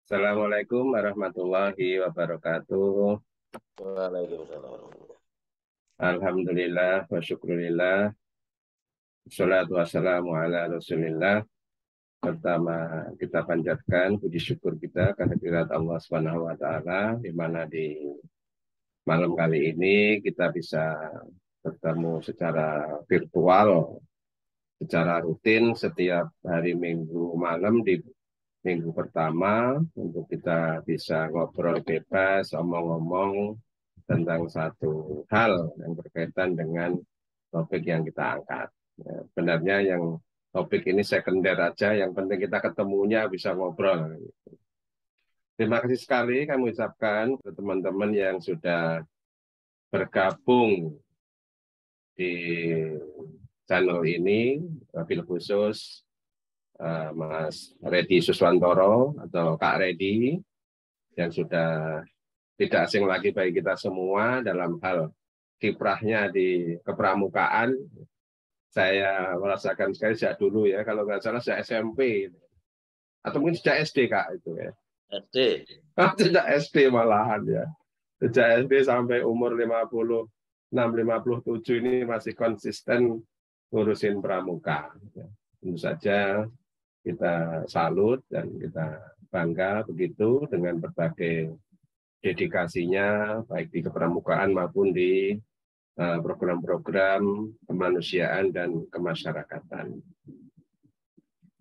Assalamualaikum warahmatullahi wabarakatuh. Waalaikumsalam. Alhamdulillah wa syukurillah. Wassalatu wassalamu ala Rasulillah. Pertama kita panjatkan puji syukur kita kehadirat Allah Subhanahu wa taala di mana di malam kali ini kita bisa bertemu secara virtual, secara rutin setiap hari Minggu malam di minggu pertama untuk kita bisa ngobrol bebas, omong-omong tentang satu hal yang berkaitan dengan topik yang kita angkat. Ya, sebenarnya yang topik ini sekunder aja, yang penting kita ketemunya bisa ngobrol. Terima kasih sekali kami ucapkan ke teman-teman yang sudah bergabung di channel ini, wabil khusus Mas Redi Suswantoro atau Kak Redi yang sudah tidak asing lagi bagi kita semua dalam hal kiprahnya di kepramukaan. Saya merasakan sekali sejak dulu ya, kalau nggak salah sejak SMP atau mungkin sejak SD Kak itu ya. SD. Sejak SD malahan ya. Sejak SD sampai umur 56, 57 ini masih konsisten ngurusin pramuka. Tentu saja kita salut dan kita bangga begitu dengan berbagai dedikasinya baik di kepramukaan maupun di program-program kemanusiaan dan kemasyarakatan.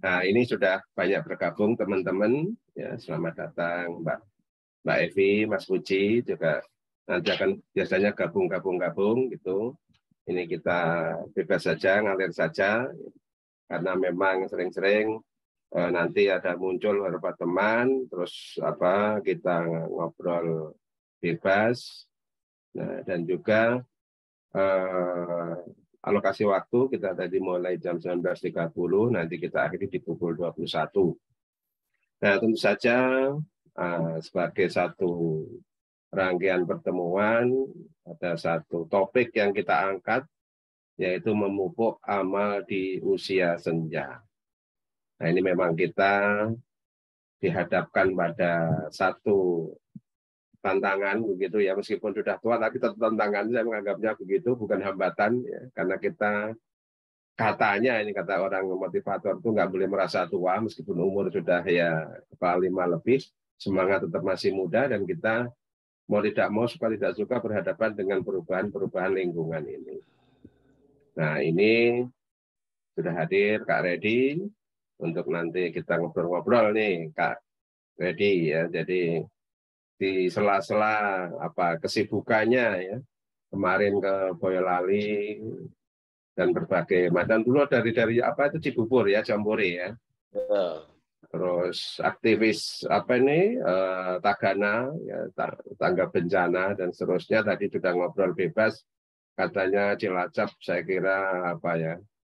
Nah, ini sudah banyak bergabung teman-teman. Ya, selamat datang Mbak Evi, Mas Puji juga nanti akan biasanya gabung gitu. Ini kita bebas saja, ngalir saja, karena memang sering-sering nanti ada muncul beberapa teman, terus kita ngobrol bebas, nah, dan juga alokasi waktu kita tadi mulai jam 19.30, nanti kita akhiri di pukul 21. Nah, tentu saja sebagai satu rangkaian pertemuan, ada satu topik yang kita angkat, yaitu memupuk amal di usia senja. Nah, ini memang kita dihadapkan pada satu tantangan begitu ya, meskipun sudah tua tapi tetap tantangan, saya menganggapnya begitu, bukan hambatan ya, karena kita katanya ini kata orang motivator itu nggak boleh merasa tua meskipun umur sudah ya kepala 5 lebih, semangat tetap masih muda, dan kita mau tidak mau suka tidak suka berhadapan dengan perubahan-perubahan lingkungan ini. Nah, ini sudah hadir Kak Redi untuk nanti kita ngobrol-ngobrol nih Kak Redi ya. Jadi di sela-sela kesibukannya ya, kemarin ke Boyolali dan berbagai macam, dulu dari itu Cibubur ya, Jambore ya, Ya. terus aktivis Tagana ya, tangga bencana dan seterusnya. Tadi sudah ngobrol bebas, katanya Cilacap saya kira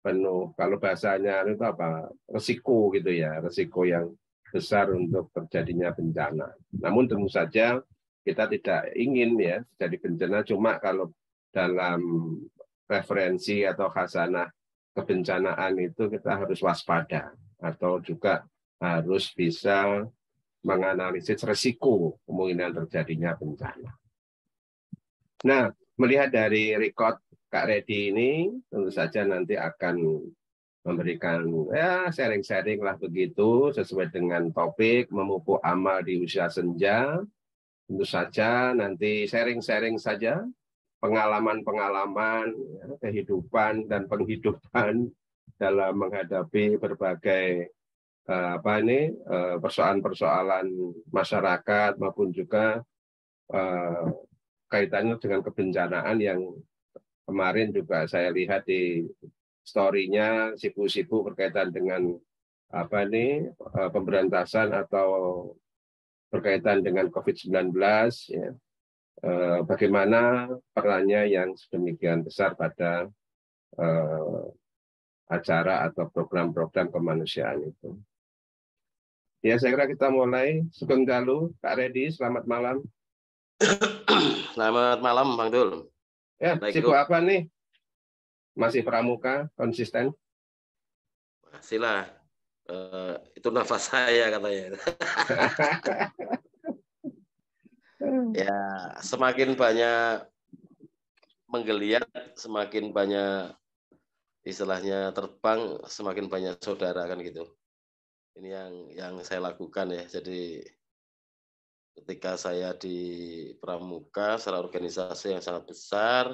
penuh, kalau bahasanya itu resiko gitu ya, resiko yang besar untuk terjadinya bencana. Namun tentu saja kita tidak ingin ya jadi bencana, cuma kalau dalam referensi atau khasanah kebencanaan itu kita harus waspada atau juga harus bisa menganalisis resiko kemungkinan terjadinya bencana. Nah, melihat dari record Kak Redi ini, tentu saja nanti akan memberikan ya sharing-sharing lah begitu, sesuai dengan topik memupuk amal di usia senja. Tentu saja nanti sharing-sharing saja pengalaman-pengalaman ya, kehidupan dan penghidupan dalam menghadapi berbagai persoalan-persoalan masyarakat maupun juga eh, kaitannya dengan kebencanaan yang kemarin juga saya lihat di story-nya sipu-sipu berkaitan dengan pemberantasan atau berkaitan dengan COVID-19 ya. Bagaimana perannya yang sedemikian besar pada acara atau program-program kemanusiaan itu. Ya, saya kira kita mulai. Sugeng Dalu, Kak Redi, selamat malam. Selamat malam, Bang Dul. Ya, sibuk apa nih? Masih pramuka, konsisten? Masih lah. Itu nafas saya katanya. Ya, semakin banyak menggeliat, semakin banyak istilahnya terbang, semakin banyak saudara kan gitu. Ini yang saya lakukan ya. Jadi ketika saya di Pramuka secara organisasi yang sangat besar,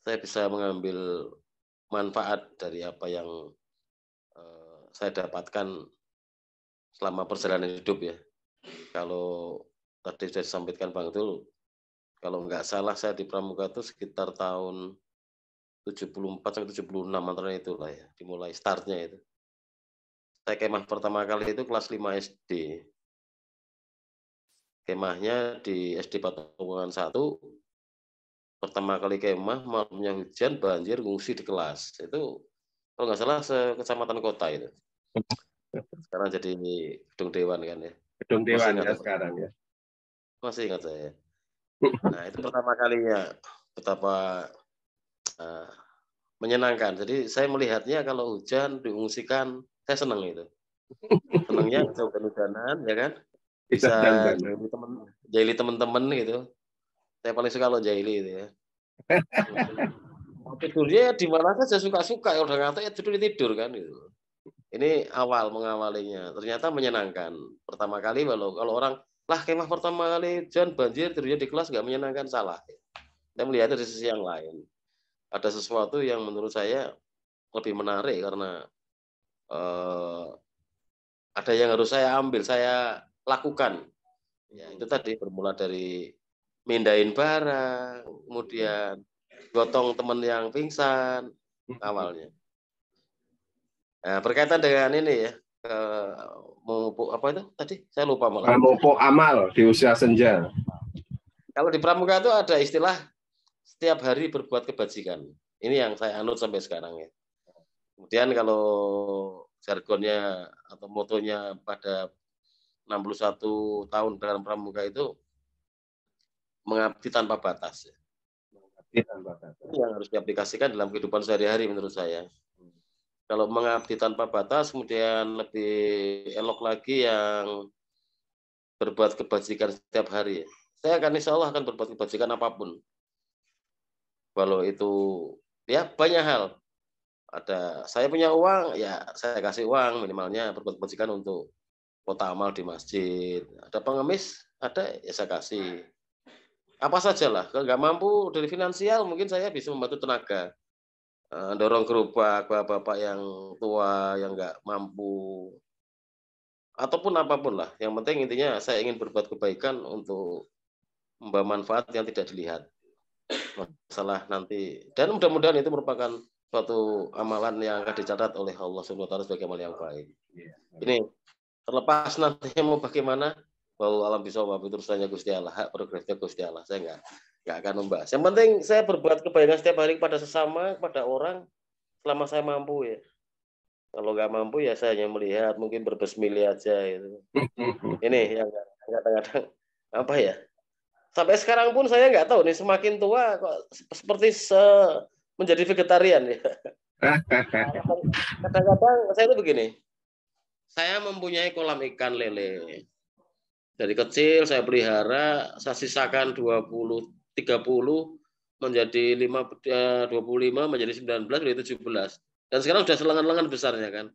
saya bisa mengambil manfaat dari apa yang saya dapatkan selama perjalanan hidup ya. Kalau tadi sudah disampaikan Bang Dul, kalau nggak salah saya di Pramuka itu sekitar tahun 74 sampai 76 antara itulah ya, dimulai startnya itu. Saya kemah pertama kali itu kelas 5 SD. Kemahnya di SD Patungan 1, pertama kali kemah, malamnya hujan, banjir, ngungsi di kelas. Itu kalau nggak salah sekecamatan kota itu. Sekarang jadi gedung dewan kan ya. Gedung Masih Dewan ingat ya apa? sekarang ya. Masih ingat saya. Nah itu pertama kalinya betapa menyenangkan. Jadi saya melihatnya kalau hujan diungsikan, saya senang itu. Senangnya bisa hujan-hujanan ya kan, Bisa bisa dan jahili teman-teman gitu. Saya paling suka kalau jahili itu ya. Mau tidurnya di mana saja suka-suka, ya udah ngantuk ya tidur kan gitu. Ini awal mengawalinya, ternyata menyenangkan. Pertama kali kalau orang, lah kemah pertama kali hujan banjir tidurnya di kelas nggak menyenangkan, salah. Saya melihatnya dari sisi yang lain. Ada sesuatu yang menurut saya lebih menarik karena ada yang harus saya ambil, saya lakukan. Ya, itu tadi bermula dari mindahin barang, kemudian gotong teman yang pingsan awalnya. Nah, berkaitan dengan ini ya, apa itu tadi? Saya lupa malah. memupuk amal di usia senja. Kalau di Pramuka itu ada istilah setiap hari berbuat kebajikan. Ini yang saya anut sampai sekarang ya. Kemudian kalau jargonnya atau motonya pada 61 tahun dalam Pramuka itu mengabdi tanpa batas. Ini yang harus diaplikasikan dalam kehidupan sehari-hari menurut saya. Kalau mengabdi tanpa batas, kemudian lebih elok lagi yang berbuat kebajikan setiap hari. Saya akan insya Allah akan berbuat kebajikan apapun. Walau itu ya banyak hal. Ada saya punya uang, ya saya kasih uang minimalnya berbuat kebajikan untuk kota amal di masjid. Ada pengemis, ada ya saya kasih. Apa sajalah, kalau nggak mampu dari finansial mungkin saya bisa membantu tenaga. Dorong gerobak bapak-bapak yang tua yang nggak mampu ataupun apapun lah. Yang penting intinya saya ingin berbuat kebaikan untuk membawa manfaat yang tidak dilihat. Masalah nanti dan mudah-mudahan itu merupakan suatu amalan yang akan dicatat oleh Allah SWT sebagai amal yang baik. Ini terlepas nantinya mau bagaimana, bahwa alam bisa itu urusannya Gusti Allah, hak progresnya Gusti Allah. Saya nggak akan membahas. Yang penting saya berbuat kebaikan setiap hari kepada sesama, kepada orang, selama saya mampu ya. Kalau nggak mampu ya saya hanya melihat, mungkin berbesmili aja itu. Ini yang kadang-kadang apa ya? Sampai sekarang pun saya nggak tahu nih, semakin tua kok seperti menjadi vegetarian ya. Kadang-kadang saya itu begini, saya mempunyai kolam ikan lele. Dari kecil saya pelihara, saya sisakan 20, 30 menjadi 25 menjadi 19 menjadi 17. Dan sekarang sudah selengan-lengan besarnya kan.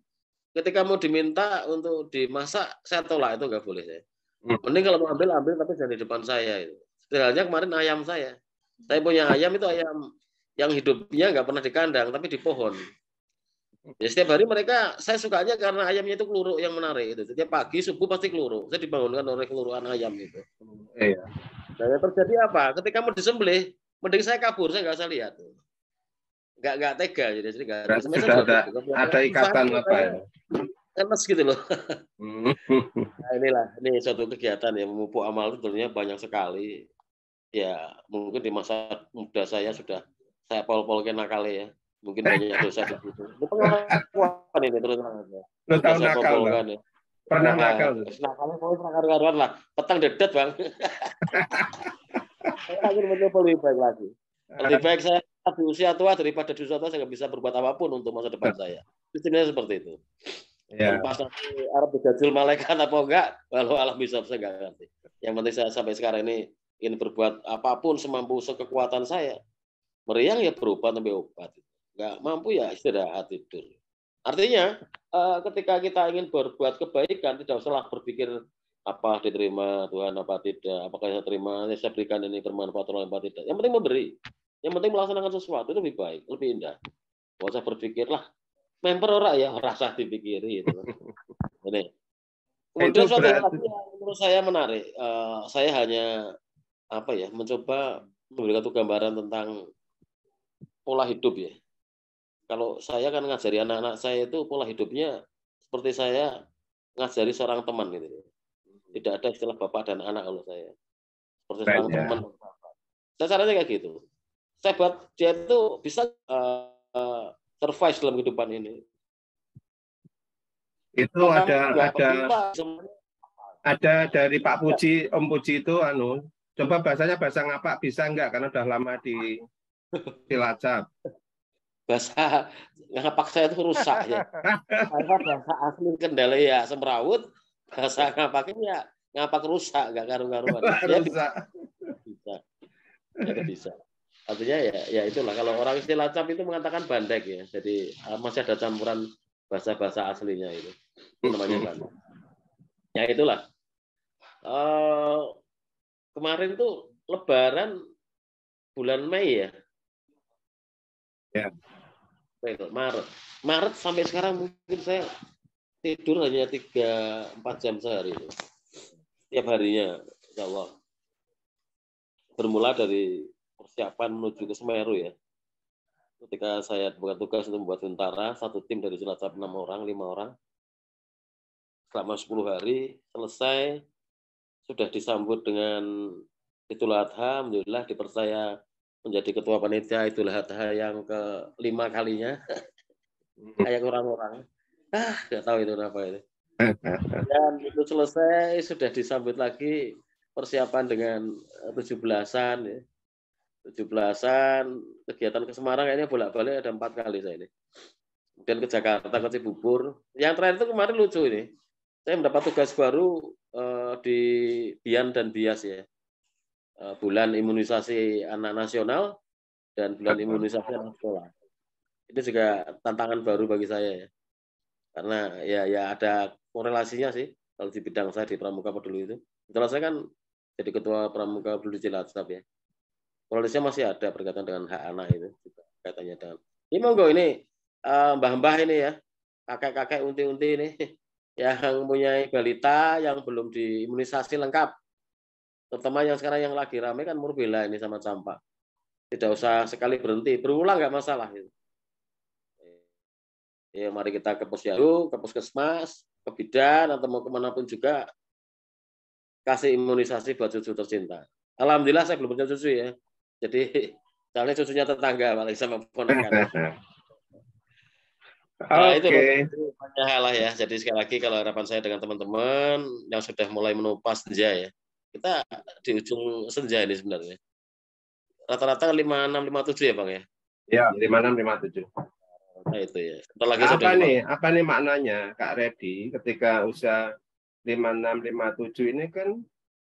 Ketika mau diminta untuk dimasak, saya tolak, itu nggak boleh saya. Mending kalau mau ambil tapi jangan di depan saya itu. Sebenarnya kemarin ayam saya punya ayam itu ayam yang hidupnya nggak pernah di kandang tapi di pohon. Ya, setiap hari mereka, saya sukanya karena ayamnya itu keluruk yang menarik itu. Setiap pagi subuh pasti keluruk. Saya dibangunkan oleh kelurukan ayam itu. Iya. Nah, yang terjadi apa? Ketika mau disembelih, mending saya kabur, saya nggak usah lihat. Nggak tega jadi nggak. Berarti sudah ada ikatan apa ya? Enes gitu loh. Nah, ini suatu kegiatan yang memupuk amal itu tentunya banyak sekali. Ya mungkin di masa muda saya sudah saya pol-polkan nakal ya. Mungkin banyak dosa di situ. Itu pengakuan ini terus aja. Lo tahu Saya nakal pol-polkan ya. Pernah nakal? Nakalnya mau karuan lah. Petang dedet bang. Saya akan mencoba lebih baik lagi. Lebih baik saya di usia tua daripada di usia tua saya nggak bisa berbuat apapun untuk masa depan saya. Sistemnya seperti itu. Ya. Pas nanti Arab dijajul malaikat apa enggak, walau alam bisa saya enggak ngerti. Yang penting saya sampai sekarang ini ingin berbuat apapun semampu sekekuatan saya. Meriang ya berobat sampai obat. Enggak mampu ya istirahat tidur. Artinya ketika kita ingin berbuat kebaikan tidak usahlah berpikir apa diterima Tuhan apa tidak, apakah saya terima, saya berikan ini bermanfaat atau apa tidak. Yang penting memberi. Yang penting melaksanakan sesuatu itu lebih baik, lebih indah. Enggak usah berpikir lah member ora ya rasa dipikiri gitu. Ini. Itu Kemudian suatu hal berarti lagi yang menurut saya menarik, saya hanya apa ya mencoba memberikan gambaran tentang pola hidup ya. Kalau saya kan ngajari anak-anak saya itu pola hidupnya seperti saya ngajari seorang teman gitu. Tidak ada istilah bapak dan anak kalau saya. Seperti seorang teman. ya. Saya caranya kayak gitu. Saya buat dia itu bisa survive dalam kehidupan ini. Itu Kamu nggak ada apa ada dari Pak Puji, Om Puji itu coba bahasanya bahasa ngapak bisa enggak karena udah lama di Cilacap. bahasa ngapak saya itu rusak ya. Karena bahasa asli Kendal ya semrawut, bahasa ngapaknya ya ngapak rusak, nggak karu-karuan. Ya Rusak. bisa, ya itu bisa. Artinya ya itulah kalau orang Cilacap itu mengatakan bandek ya. Jadi masih ada campuran bahasa-bahasa aslinya itu namanya bandek. Ya itulah. Kemarin tuh Lebaran bulan Mei ya. Ya. Maret sampai sekarang mungkin saya tidur hanya 3-4 jam sehari itu. Tiap harinya, insya Allah. Bermula dari persiapan menuju ke Semeru ya. Ketika saya bukan tugas untuk membuat tentara, satu tim dari Cilacap 6 orang, 5 orang. Selama 10 hari, selesai, sudah disambut dengan Idul Adha, alhamdulillah dipercaya menjadi ketua panitia Idul Adha yang ke-5 kalinya. Kayak orang-orang. Nggak tahu itu apa itu. Dan itu selesai, sudah disambut lagi persiapan dengan 17-an ya. 17-an, kegiatan ke Semarang ini bolak-balik ada 4 kali saya ini. Kemudian ke Jakarta, ke Cibubur. Yang terakhir itu kemarin lucu ini. Saya mendapat tugas baru di Bian dan Bias ya. Bulan imunisasi anak nasional dan bulan imunisasi anak sekolah. Itu juga tantangan baru bagi saya ya. Karena ya ada korelasinya sih kalau di bidang saya di Pramuka Peduli itu. Setelah saya kan jadi ketua Pramuka Peduli Cilacap ya. Korelasinya masih ada berkaitan dengan hak anak itu juga kaitannya dengan. Ini monggo ini mbah-mbah ini ya, kakek-kakek unti-unti ini yang punya balita yang belum diimunisasi lengkap. Terutama yang sekarang yang lagi ramai kan Murbella ini sama campak. Tidak usah sekali berhenti, berulang nggak masalah itu. Ya, mari kita ke posyandu, ke puskesmas, ke bidan atau mau kemanapun juga kasih imunisasi buat cucu tercinta. Alhamdulillah saya belum punya cucu ya. Jadi soalnya cucunya tetangga paling sama ponakan. Itu Oke. banyak hal lah ya. Jadi sekali lagi kalau harapan saya dengan teman-teman yang sudah mulai menumpas senja ya. Kita di ujung senja ini sebenarnya. Rata-rata 56-57 ya Bang ya. Ya, 5657. Nah itu ya. Sebentar lagi saya udah 5. Apa nih maknanya Kak Reddy ketika usia 5657 ini kan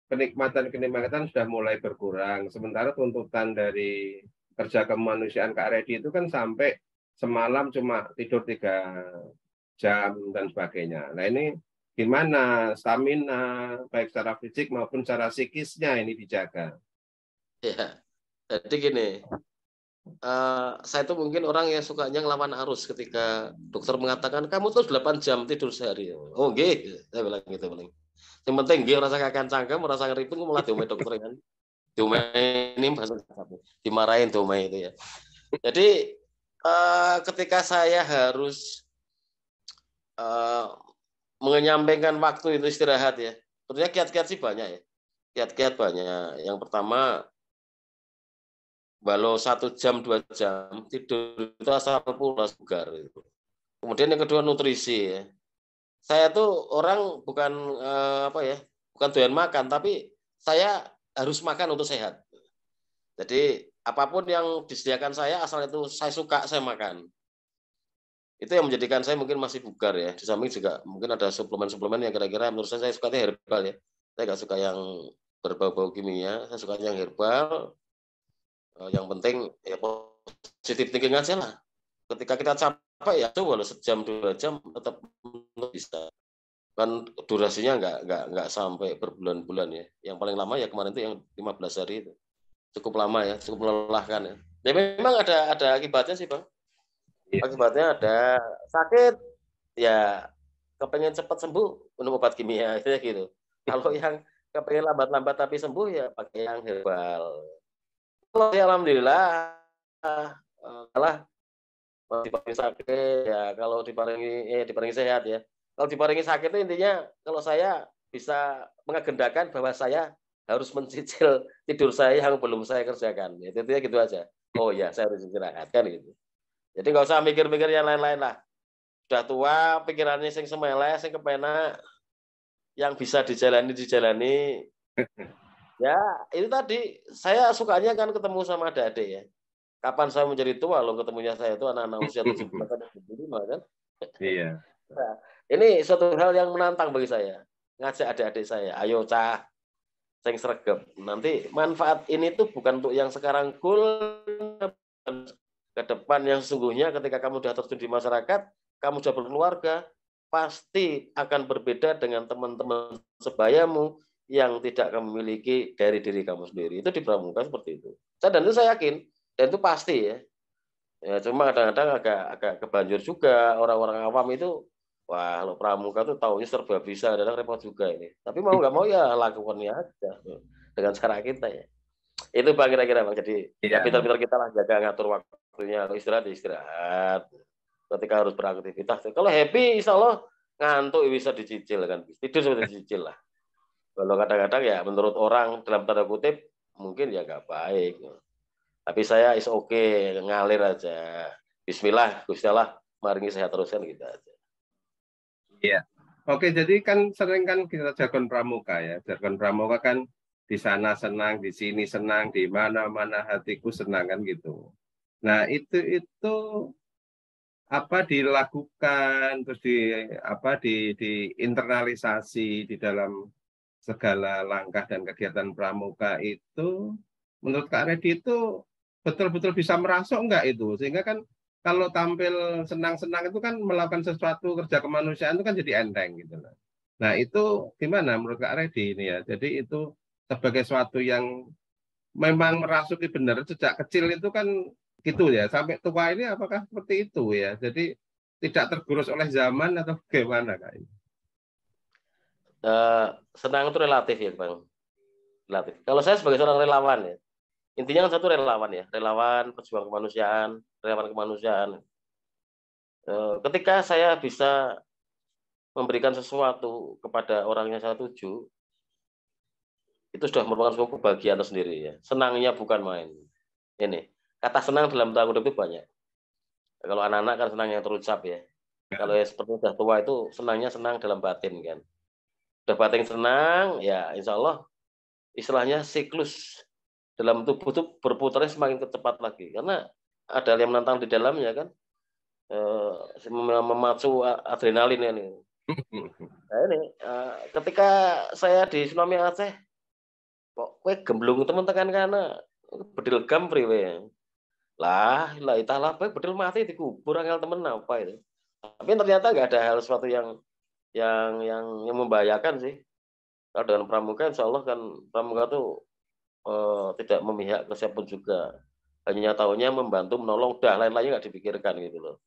kenikmatan sudah mulai berkurang. Sementara tuntutan dari kerja kemanusiaan Kak Reddy itu kan sampai semalam cuma tidur 3 jam dan sebagainya. Nah ini gimana stamina baik secara fisik maupun secara psikisnya ini dijaga? Ya. Jadi gini, saya tuh mungkin orang yang sukanya ngelawan arus ketika dokter mengatakan kamu tuh 8 jam tidur sehari. Oh nggih, saya bilang gitu paling. Yang penting nggih rasa kakan cangkem, merasa ngeripun malah diomel dokter kan. Diomel ini bahasa dimarahin diomel itu ya. Jadi ketika saya harus menyampaikan waktu itu istirahat ya. Sebenarnya kiat-kiat sih banyak ya. Kiat-kiat banyak. Yang pertama walau 1 jam 2 jam tidur itu asal pulas bugar itu. Kemudian yang kedua nutrisi ya. Saya tuh orang bukan bukan doyan makan tapi saya harus makan untuk sehat. Jadi apapun yang disediakan saya asal itu saya suka saya makan. Itu yang menjadikan saya mungkin masih bugar ya. Di samping juga mungkin ada suplemen-suplemen yang kira-kira menurut saya sukanya herbal ya. Saya nggak suka yang berbau-bau kimia, saya suka yang herbal. Yang penting ya positif thinking aja lah. Ketika kita capek ya coba sejam 2 jam tetap bisa. Kan durasinya nggak sampai berbulan-bulan ya. Yang paling lama ya kemarin itu yang 15 hari itu. Cukup lama ya, cukup melelahkan ya. Ya memang ada akibatnya sih Bang. Iya. Akibatnya ada sakit, ya kepengen cepat sembuh minum obat kimia gitu. Kalau yang kepengen lambat-lambat tapi sembuh ya pakai yang herbal. Kalau ya alhamdulillah kalah diparingi sakit ya, kalau diparingi sehat ya. Kalau diparingi sakit itu intinya kalau saya bisa mengagendakan bahwa saya harus mencicil tidur saya yang belum saya kerjakan. Itu ya gitu aja. Oh ya, saya harus istirahat kan gitu. Jadi nggak usah mikir-mikir yang lain-lain lah. Sudah tua, pikirannya sing semele, sing kepenak, yang bisa dijalani. Ya, itu tadi saya sukanya kan ketemu sama adik-adik ya. Kapan saya menjadi tua loh ketemunya saya itu anak-anak usia 17 dan 25 kan. Iya. Nah, ini suatu hal yang menantang bagi saya. Ngajak adik-adik saya, ayo cah, sing sregep. Nanti manfaat ini tuh bukan untuk yang sekarang cool, ke depan yang sesungguhnya ketika kamu sudah terjun di masyarakat, kamu sudah berkeluarga, pasti akan berbeda dengan teman-teman sebayamu yang tidak kamu miliki dari diri kamu sendiri. Itu di pramuka seperti itu. Dan itu saya yakin, dan itu pasti ya. Ya cuma kadang-kadang agak kebanjur juga orang-orang awam itu, wah kalau pramuka tuh taunya serba bisa, dan repot juga ini. Tapi mau nggak mau ya lakukannya aja dengan cara kita ya. Itu Bang kira-kira Bang. Jadi ya Iya. pintar-pintar kita lah jaga ngatur waktunya. Kalau istirahat istirahat. Ketika harus beraktivitas. Kalau happy insya Allah ngantuk bisa dicicil kan. Tidur sudah dicicil lah. Kalau kadang-kadang ya menurut orang dalam tanda kutip mungkin ya nggak baik. Tapi saya is okay, ngalir aja. Bismillah, Gusti Allah, maringi sehat terus kan gitu aja. Iya. Oke, jadi kan sering kan kita jargon pramuka ya. Jargon pramuka kan di sana senang, di sini senang, di mana-mana hatiku senang kan gitu. Nah, itu apa dilakukan terus diinternalisasi di dalam segala langkah dan kegiatan pramuka itu menurut Kak Redi itu betul-betul bisa merasuk enggak itu? Sehingga kan kalau tampil senang-senang itu kan melakukan sesuatu kerja kemanusiaan itu kan jadi enteng gitu loh. Nah, itu gimana menurut Kak Redi ini ya? Jadi itu sebagai sesuatu yang memang merasuki benar sejak kecil itu kan gitu ya. Sampai tua ini apakah seperti itu ya? Jadi tidak tergerus oleh zaman atau bagaimana Kak? Senang itu relatif ya Bang. Relatif. Kalau saya sebagai seorang relawan ya, intinya kan satu relawan ya, relawan pejuang kemanusiaan, relawan kemanusiaan. Ketika saya bisa memberikan sesuatu kepada orang yang saya tuju, itu sudah merupakan suatu kebahagiaan tersendiri ya. Senangnya bukan main. Ini kata senang dalam tanda kutip itu banyak. Kalau anak-anak kan senang yang terucap ya. Kalau ya seperti sudah tua itu senangnya senang dalam batin kan. Sudah batin senang, ya insya Allah istilahnya siklus dalam tubuh itu berputarnya semakin cepat lagi. Karena ada yang menantang di dalamnya kan. Memacu adrenalin ini. Nah ini ketika saya di Tsunami Aceh, kok kue gemblung teman tekan kana bedil gam priwe. Lah italah bedil mati dikubur angel temen apa itu. Tapi ternyata nggak ada hal sesuatu yang membahayakan sih. Kalau dengan pramuka insya Allah kan pramuka tuh tidak memihak ke siapapun juga. Hanya tahunya membantu menolong, dah lain-lainnya nggak dipikirkan gitu loh.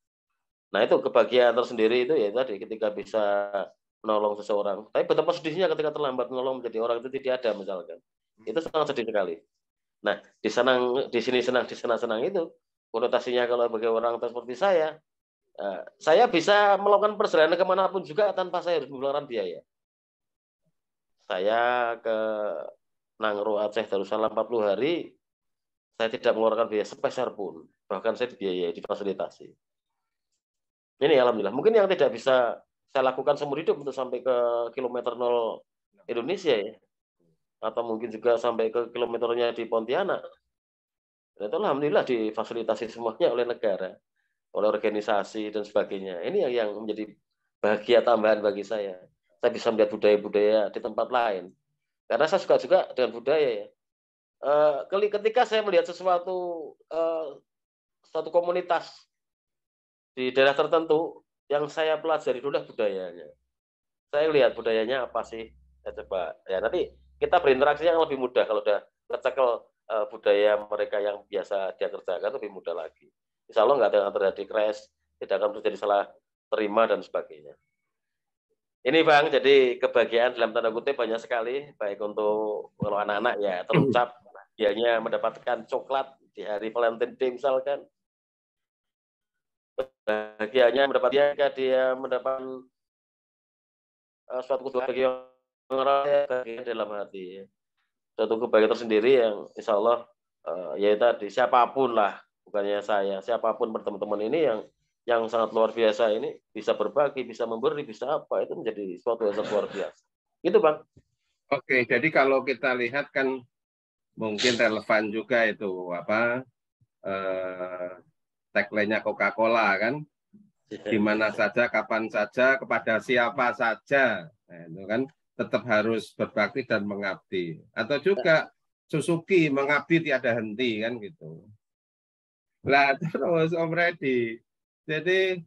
Nah itu kebahagiaan tersendiri itu ya tadi ketika bisa menolong seseorang. Tapi betapa sedihnya ketika terlambat menolong menjadi orang itu tidak ada misalkan. Itu sangat sedih sekali. Nah di sini senang, di sana senang itu konotasinya kalau bagi orang seperti saya bisa melakukan perjalanan kemanapun juga tanpa saya harus mengeluarkan biaya. Saya ke Nangro Aceh Darussalam 40 hari, saya tidak mengeluarkan biaya sepeser pun. Bahkan saya dibiayai, difasilitasi. Ini alhamdulillah. Mungkin yang tidak bisa saya lakukan seumur hidup untuk sampai ke kilometer 0 Indonesia ya. Atau mungkin juga sampai ke kilometernya di Pontianak. Itu alhamdulillah difasilitasi semuanya oleh negara. oleh organisasi dan sebagainya. Ini yang menjadi bahagia tambahan bagi saya. Saya bisa melihat budaya-budaya di tempat lain. Karena saya suka juga dengan budaya ya. Ketika saya melihat suatu komunitas di daerah tertentu, yang saya pelajari dulu budayanya. Saya lihat budayanya apa sih, saya coba. Ya nanti kita berinteraksi yang lebih mudah kalau udah kecekel budaya mereka yang biasa dia kerjakan lebih mudah lagi. Insya Allah nggak akan terjadi crash, tidak akan terjadi salah terima dan sebagainya. Ini Bang, jadi kebahagiaan dalam tanda kutip banyak sekali, baik untuk kalau anak-anak ya terucap bahagianya mendapatkan coklat di hari Valentine Day misalkan, bahagianya dia mendapat suatu kebahagiaan bagi orang bahagia dalam hati, suatu kebahagiaan tersendiri yang insya Allah ya tadi siapapun lah, bukannya saya, siapapun teman-teman ini yang sangat luar biasa ini bisa berbagi, bisa memberi, bisa apa, itu menjadi suatu yang sangat luar biasa. Gitu Bang. Oke, jadi kalau kita lihat kan mungkin relevan juga itu apa tagline-nya Coca-Cola kan, di mana saja, kapan saja, kepada siapa saja, nah, itu kan tetap harus berbakti dan mengabdi. Atau juga Suzuki, mengabdi tiada henti kan gitu. Lah terus Om Reddy, jadi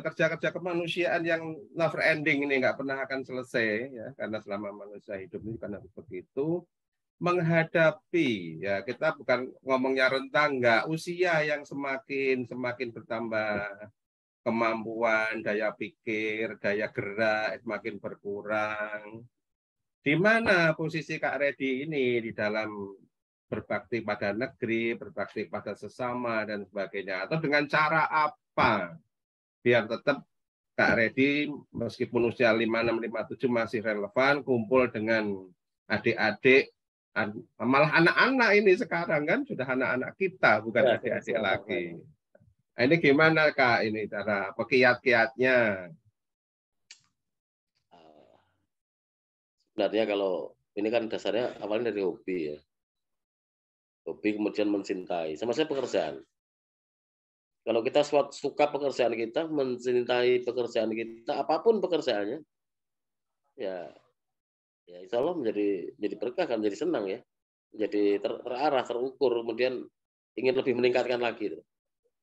kerja-kerja kemanusiaan yang never ending ini nggak pernah akan selesai ya, karena selama manusia hidup ini kan harus begitu menghadapi ya, kita bukan ngomongnya rentang, nggak, usia yang semakin bertambah, kemampuan daya pikir, daya gerak semakin berkurang. Di mana posisi Kak Reddy ini di dalam berbakti pada negeri, berbakti pada sesama dan sebagainya, atau dengan cara apa biar tetap Kak Reddy meskipun usia 56, 57 masih relevan, kumpul dengan adik-adik, malah anak-anak ini sekarang kan sudah anak-anak kita, bukan Ya, adik-adik lagi. Nah, ini gimana Kak ini cara pekiat-kiatnya? Sebenarnya kalau ini kan dasarnya awalnya dari hobi ya. Hobi kemudian mencintai. Sama saya pekerjaan. Kalau kita suka pekerjaan kita, mencintai pekerjaan kita, apapun pekerjaannya, ya insya Allah menjadi berkah kan, menjadi senang ya. Jadi terarah, terukur, kemudian ingin lebih meningkatkan lagi.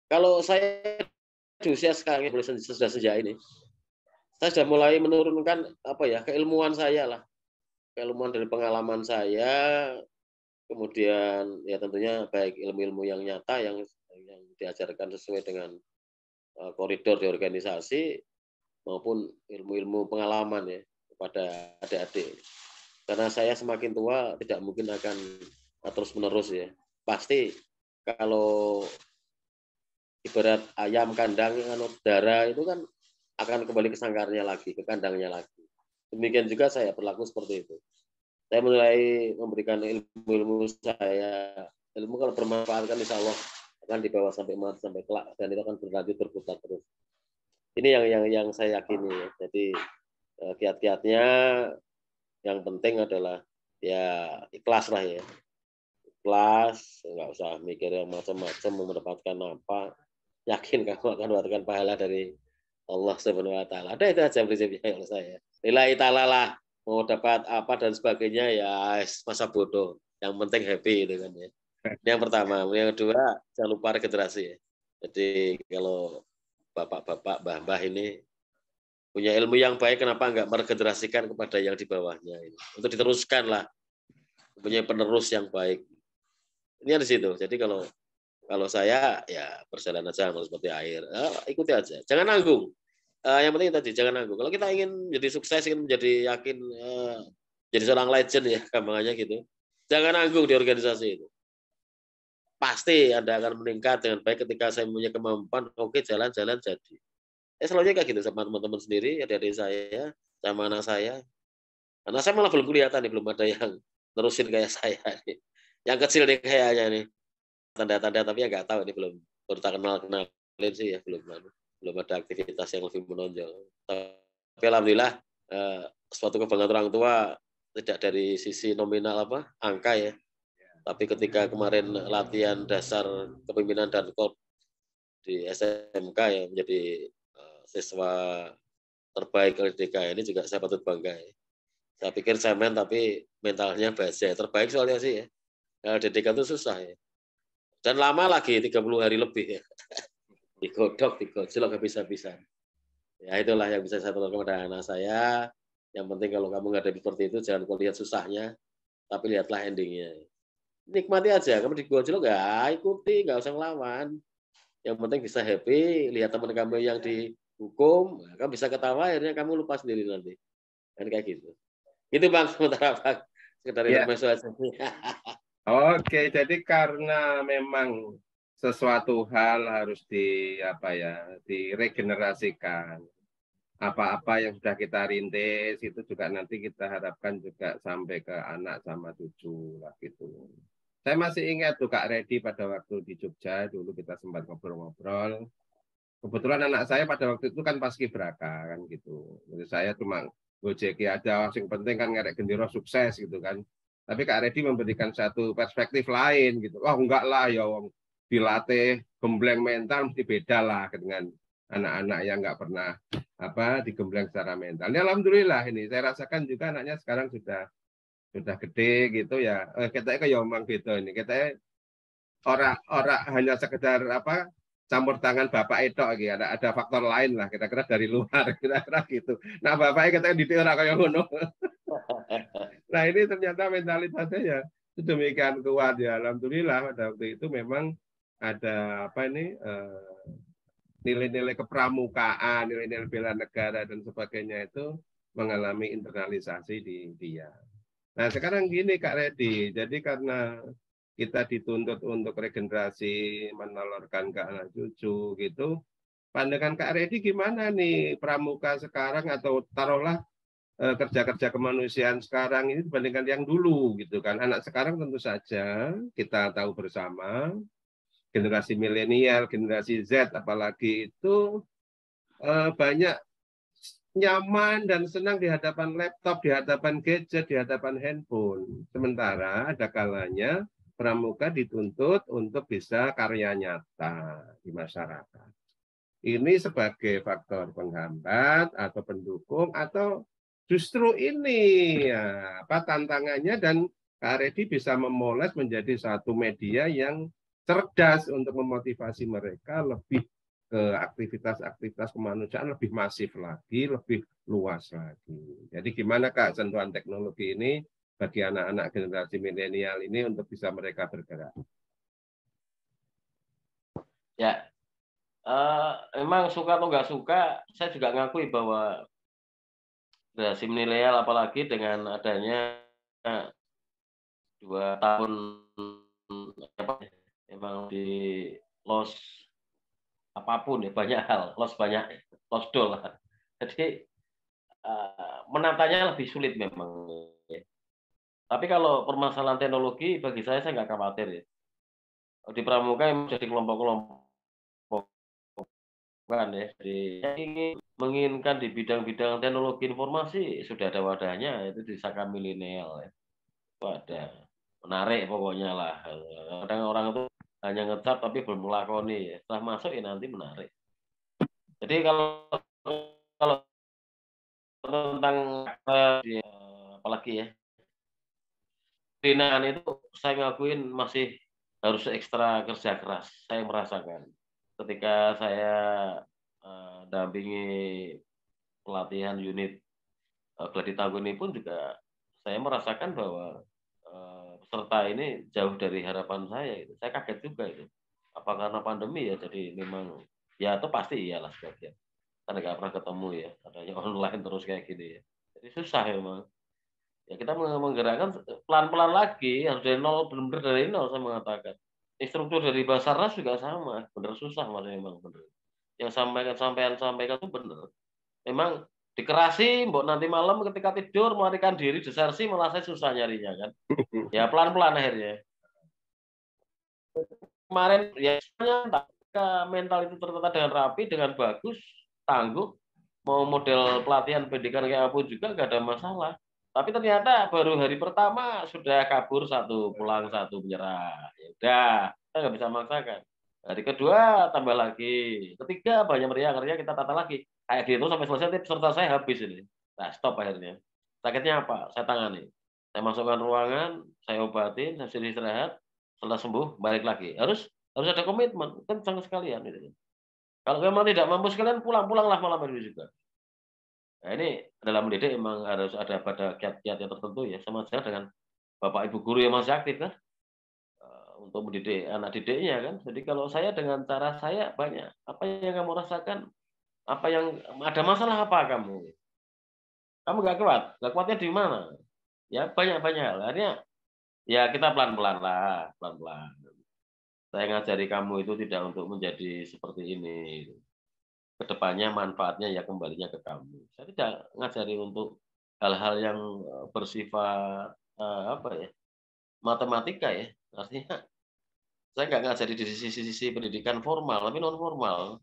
Kalau saya di usia sekarang, sudah sejak ini, saya sudah mulai menurunkan apa ya, keilmuan saya lah. Keilmuan dari pengalaman saya, kemudian ya tentunya baik ilmu-ilmu yang nyata yang diajarkan sesuai dengan koridor di organisasi maupun ilmu-ilmu pengalaman ya kepada adik-adik. Karena saya semakin tua tidak mungkin akan terus-menerus ya. Pasti kalau ibarat ayam kandang yang darah itu kan akan kembali ke sangkarnya lagi, ke kandangnya lagi. Demikian juga saya berlaku seperti itu. Saya mulai memberikan ilmu-ilmu saya. Ilmu kalau bermanfaat kan insya Allah akan dibawa sampai mati, sampai kelak, dan itu akan berlanjut berputar terus. Ini yang saya yakini ya. Jadi kiat-kiatnya yang penting adalah ya ikhlas lah ya. Ikhlas, nggak usah mikir yang macam-macam mau mendapatkan apa. Yakin kamu akan mendapatkan pahala dari Allah Subhanahu wa taala. Ada itu aja prinsipnya oleh saya. Lillahi ta'ala lah, mau dapat apa dan sebagainya ya masa bodoh. Yang penting happy itu kan ya. Yang pertama, yang kedua jangan lupa regenerasi ya. Jadi kalau bapak-bapak, mbah-mbah ini punya ilmu yang baik, kenapa enggak meregenerasikan kepada yang di bawahnya ini? Untuk diteruskan lah, punya penerus yang baik. Ini di situ. Jadi kalau saya ya berjalan aja seperti air, ikuti aja. Jangan nanggung. Yang penting tadi jangan nanggung. Kalau kita ingin menjadi sukses, ingin menjadi yakin, jadi seorang legend ya, gampangannya gitu. Jangan nanggung di organisasi itu. Pasti Anda akan meningkat dengan baik ketika saya punya kemampuan. Oke, jalan-jalan jadi. Selalunya kayak gitu sama teman-teman sendiri, adik-adik saya, sama anak saya. Anak saya malah belum kelihatan nih, belum ada yang nerusin kayak saya nih. Yang kecil nih kayaknya nih. Tanda-tanda tapi ya nggak tahu ini belum baru tak kenalin sih ya, belum ada aktivitas yang lebih menonjol. Tapi alhamdulillah suatu kebanggaan orang tua tidak dari sisi nominal angka ya, tapi ketika kemarin latihan dasar kepemimpinan dan di SMK yang menjadi siswa terbaik LDK ini juga saya patut bangga ya. Saya pikir cemen tapi mentalnya baja. Terbaik soalnya sih ya. LDK itu susah ya. Dan lama lagi 30 hari lebih ya. Digodok, digojlok habis-habisan. Ya itulah yang bisa saya tularkan kepada anak saya. Yang penting kalau kamu menghadapi seperti itu jangan kau lihat susahnya, tapi lihatlah endingnya. Nikmati aja, kamu digojlok ya ikuti, nggak usah ngelawan. Yang penting bisa happy, lihat teman kamu yang dihukum, kamu bisa ketawa, akhirnya kamu lupa sendiri nanti. Kan kayak gitu. Itu Bang, sementara Bang. Sekedar Ya, intermezzo aja. oke. Jadi karena memang sesuatu hal harus diregenerasikan. Apa-apa yang sudah kita rintis itu juga nanti kita harapkan juga sampai ke anak sama cucu lah gitu. Saya masih ingat tuh Kak Redi pada waktu di Jogja dulu kita sempat ngobrol-ngobrol. Kebetulan anak saya pada waktu itu kan paskibraka kan gitu. Jadi saya cuma gojeki aja, yang penting kan ngerek gendera sukses gitu kan. Tapi Kak Redi memberikan satu perspektif lain gitu. Oh enggak lah ya dilatih gembleng mental mesti beda lah dengan anak-anak yang nggak pernah digembleng secara mental. Ya, alhamdulillah ini saya rasakan juga anaknya sekarang sudah gede gitu ya. Kita kayak omong gitu ini. Kita orang hanya sekedar campur tangan bapak itu lagi ada faktor lain lah kira-kira dari luar kira-kira gitu. Nah bapaknya kita di orang kayak ngono. Nah ini ternyata mentalitasnya ya sedemikian kuat ya. Alhamdulillah pada waktu itu memang ada nilai-nilai kepramukaan, nilai-nilai bela negara dan sebagainya itu mengalami internalisasi di dia. Nah sekarang gini Kak Redi, jadi karena kita dituntut untuk regenerasi, menelurkan ke anak cucu gitu, pandangan Kak Redi gimana nih pramuka sekarang atau taruhlah kerja-kerja kemanusiaan sekarang ini dibandingkan yang dulu gitu kan. Anak sekarang tentu saja kita tahu bersama generasi milenial, generasi Z apalagi itu banyak nyaman dan senang di hadapan laptop, di hadapan gadget, di hadapan handphone. Sementara ada kalanya pramuka dituntut untuk bisa karya nyata di masyarakat. Ini sebagai faktor penghambat atau pendukung atau justru ini ya, tantangannya dan Kak Redi bisa memoles menjadi satu media yang cerdas untuk memotivasi mereka lebih ke aktivitas-aktivitas kemanusiaan lebih masif lagi, lebih luas lagi. Jadi gimana Kak sentuhan teknologi ini bagi anak-anak generasi milenial ini untuk bisa mereka bergerak? Ya, memang suka atau nggak suka, saya juga ngakui bahwa generasi milenial apalagi dengan adanya 2 tahun memang di los apapun ya banyak hal, los dol lah. Jadi menatanya lebih sulit memang. Tapi kalau permasalahan teknologi bagi saya nggak khawatir ya. Di pramuka yang jadi kelompok-kelompok kan ya. Jadi ingin menginginkan di bidang-bidang teknologi informasi sudah ada wadahnya itu di Saka Milenial ya. Itu ada menarik pokoknya lah. Kadang orang itu hanya ngecap tapi belum melakoni ya. Setelah masuk ya nanti menarik. Jadi kalau tentang apalagi ya binaan itu saya ngakuin masih harus ekstra kerja keras. Saya merasakan ketika saya dampingi pelatihan unit Gladi Tangguh ini pun juga saya merasakan bahwa peserta ini jauh dari harapan saya. Saya kaget juga itu. Apa karena pandemi ya? Jadi memang ya itu pasti iyalah sebagian. Karena nggak pernah ketemu ya. Adanya online terus kayak gini ya. Jadi susah memang. Ya kita menggerakkan pelan-pelan lagi harus dari nol, benar-benar dari nol saya mengatakan. Instruktur dari Basarnas juga sama, benar susah mas memang benar. Yang sampaikan itu benar. Memang dikerasi, mbok nanti malam ketika tidur melarikan diri desersi malah saya susah nyarinya kan. Ya pelan-pelan akhirnya. Kemarin ya mental itu tertata dengan rapi, dengan bagus, tangguh. Mau model pelatihan pendidikan kayak apapun juga nggak ada masalah. Tapi ternyata baru hari pertama sudah kabur satu, pulang satu, menyerah. Ya udah, kita nggak bisa maksakan. Hari kedua tambah lagi, ketiga banyak meriang, akhirnya kita tata lagi. Kayak gitu sampai selesai, peserta saya habis ini. Nah, stop akhirnya. Sakitnya apa? Saya tangani. Saya masukkan ruangan, saya obatin, saya suruh istirahat, setelah sembuh balik lagi. Harus ada komitmen, kan sama sekalian gitu. Kalau memang tidak mampu sekalian pulang-pulanglah malam hari juga. Nah, ini dalam mendidik memang harus ada pada kiat-kiat yang tertentu ya, sama saja dengan Bapak Ibu guru yang masih aktif kan, untuk mendidik anak didiknya kan. Jadi kalau saya dengan cara saya banyak, apa yang kamu rasakan, apa yang ada masalah apa kamu? Kamu nggak kuatnya di mana? Ya banyak-banyak hal. Akhirnya ya kita pelan-pelan lah, pelan-pelan. Saya ngajari kamu itu tidak untuk menjadi seperti ini. Kedepannya manfaatnya ya kembalinya ke kamu. Saya tidak ngajari untuk hal-hal yang bersifat apa ya, matematika ya. Artinya saya nggak ngajari di sisi pendidikan formal, tapi non formal.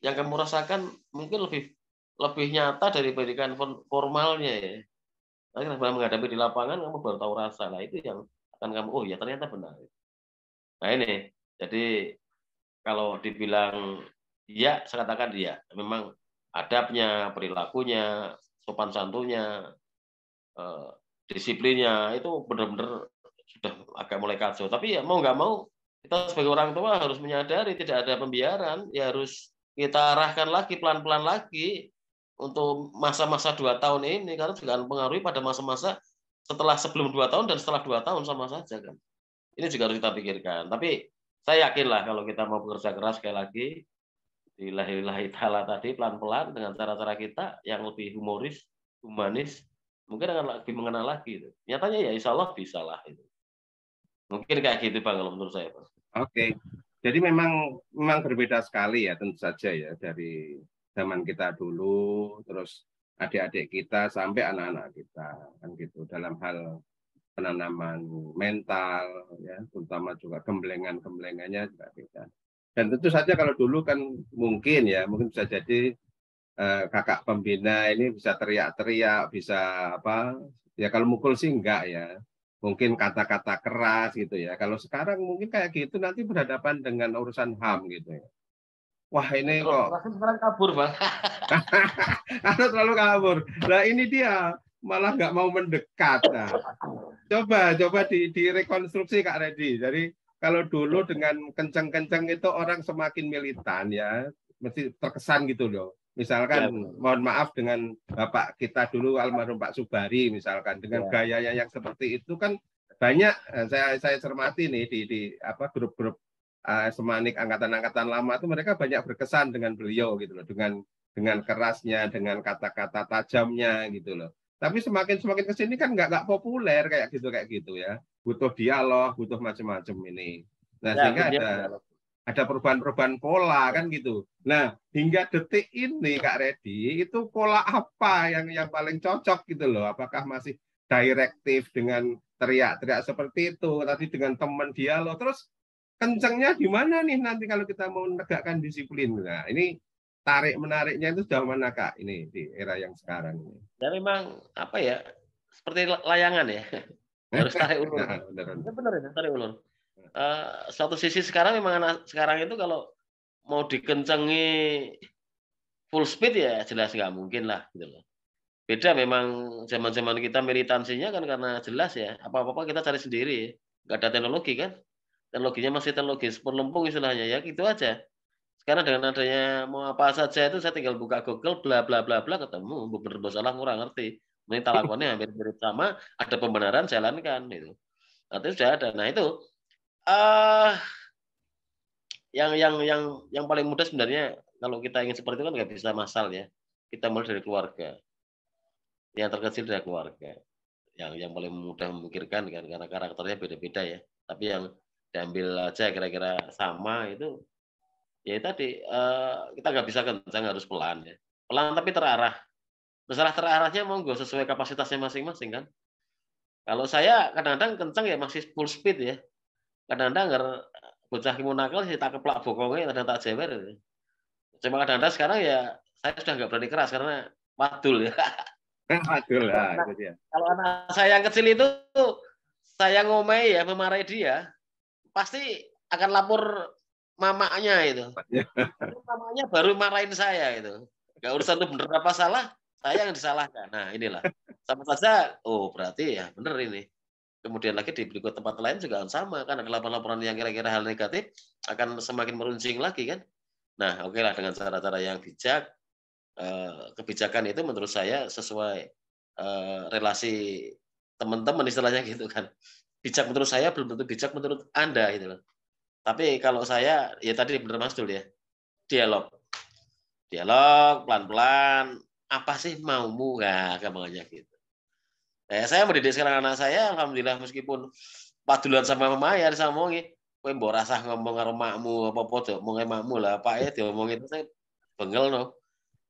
Yang kamu rasakan mungkin lebih lebih nyata dari pendidikan formalnya ya. Nanti dalam menghadapi di lapangan kamu baru tahu rasa. Nah itu yang akan kamu, oh ya ternyata benar. Nah ini, jadi kalau dibilang iya, saya katakan iya. Memang adabnya, perilakunya, sopan santunnya, eh, disiplinnya itu benar-benar sudah agak mulai kacau. Tapi ya mau nggak mau kita sebagai orang tua harus menyadari tidak ada pembiaran, ya harus kita arahkan lagi pelan-pelan lagi untuk masa-masa 2 tahun ini karena juga mempengaruhi pada masa-masa setelah sebelum 2 tahun dan setelah 2 tahun sama saja kan. Ini juga harus kita pikirkan. Tapi saya yakinlah kalau kita mau bekerja keras sekali lagi lillahi ta'ala tadi pelan-pelan dengan cara-cara kita yang lebih humanis, mungkin akan lebih mengenal lagi itu. Nyatanya ya insya Allah bisa lah itu. Mungkin kayak gitu Bang kalau menurut saya. Oke, jadi memang berbeda sekali ya tentu saja ya dari zaman kita dulu, terus adik-adik kita sampai anak-anak kita kan gitu dalam hal penanaman mental ya, terutama juga gemblengan-gemblengannya juga beda. Dan tentu saja kalau dulu kan mungkin bisa jadi kakak pembina ini bisa teriak-teriak, bisa apa? Ya kalau mukul sih enggak ya. Mungkin kata-kata keras gitu ya. Kalau sekarang mungkin kayak gitu nanti berhadapan dengan urusan HAM gitu ya. Wah Ya, ini kalau kok kekerasan sekarang kabur Bang. harus selalu kabur. Nah ini dia malah nggak mau mendekat. Nah, coba direkonstruksi Kak Redi. Jadi kalau dulu dengan kenceng-kenceng itu orang semakin militan ya, mesti terkesan gitu loh. Misalkan Ya benar. mohon maaf dengan Bapak kita dulu almarhum Pak Subari misalkan dengan Ya. gayanya yang seperti itu kan banyak saya cermati nih di apa grup-grup semanik angkatan-angkatan lama itu mereka banyak berkesan dengan beliau gitu loh dengan kerasnya dengan kata-kata tajamnya gitu loh. Tapi semakin semakin kesini kan nggak populer kayak gitu ya. Butuh dialog, butuh macam-macam ini. Nah Ya, sehingga kuncinya ada dialog. ada perubahan-perubahan pola kan gitu. Nah hingga detik ini Kak Redi itu pola apa yang paling cocok gitu loh? Apakah masih direktif dengan teriak-teriak seperti itu, tadi dengan teman dialog, terus kencengnya di mana nih nanti kalau kita mau menegakkan disiplin? Nah ini tarik menariknya itu sejauh mana Kak ini di era yang sekarang ini? Ya memang apa ya? Seperti layangan ya. Harus tarik ulur. Nah, beneran. Ya benar ya, tarik ulur. Satu sisi sekarang memang anak sekarang itu kalau mau dikencengi full speed ya jelas nggak mungkin lah gitu loh. Beda memang zaman-zaman kita militansinya kan karena jelas ya, apa-apa kita cari sendiri, nggak ada teknologi kan. Teknologinya masih teknologi lempung istilahnya, ya gitu aja. Sekarang dengan adanya mau apa saja itu saya tinggal buka Google bla bla bla bla ketemu, bener salah kurang ngerti. Ini lakonnya hampir mirip sama, ada pembenaran jalankan gitu. Nah, itu sudah ada. Nah, itu eh yang paling mudah sebenarnya kalau kita ingin seperti itu kan nggak bisa massal ya. Kita mulai dari keluarga. Yang terkecil dari keluarga. Yang paling mudah memikirkan kan karena karakternya beda-beda ya. Tapi yang diambil aja kira-kira sama itu ya tadi kita nggak bisa kencang harus pelan ya. Pelan tapi terarah. Masalah terarahnya monggo sesuai kapasitasnya masing-masing kan. Kalau saya kadang-kadang kencang ya masih full speed ya. Kadang-kadang bocah kimu nakal sih tak keplak bokongnya kadang tak jewer. Cuma kadang-kadang sekarang ya saya sudah nggak berani keras karena wadul ya. Aduh Kalau lah anak, itu dia. kalau anak saya yang kecil itu saya ngomel ya memarahi dia pasti akan lapor mamanya itu. Mamanya baru marahin saya itu. Gak urusan itu bener apa salah, saya yang disalahkan. Nah inilah. Sama saja, oh berarti ya bener ini. Kemudian lagi di berikut tempat lain juga sama kan, ada laporan-laporan yang kira-kira hal negatif akan semakin meruncing lagi kan. Nah oke lah, dengan cara-cara yang bijak, kebijakan itu menurut saya sesuai relasi teman-teman istilahnya gitu kan. Bijak menurut saya belum tentu bijak menurut Anda gitu loh. Tapi kalau saya ya tadi benar Mas Dul ya, dialog pelan-pelan, apa sih maumu, nah gampangnya gitu. Saya mendidik sekarang anak saya, alhamdulillah meskipun padulan sama mama ya disamongi, kowe mbok rasah ngomong karo makmu apa-apa do omong makmu lah, Pak ya diomongin saya bengel no.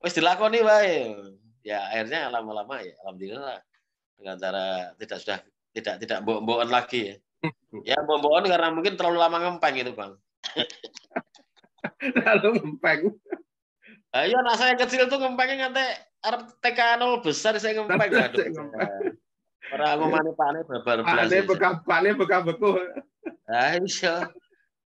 Wis dilakoni wae. Ya akhirnya lama-lama ya alhamdulillah dengan cara tidak mbok-mbokan lagi ya. Ya mbok-mbokan karena mungkin terlalu lama ngempeng itu, Bang. Lalu ngempeng. Ayo anak saya kecil tuh ngempengnya nganti arep TK 0 besar saya ngempeng. Aduh. Ora ngomane pakne babar belas. Pakne beku. Ah iya.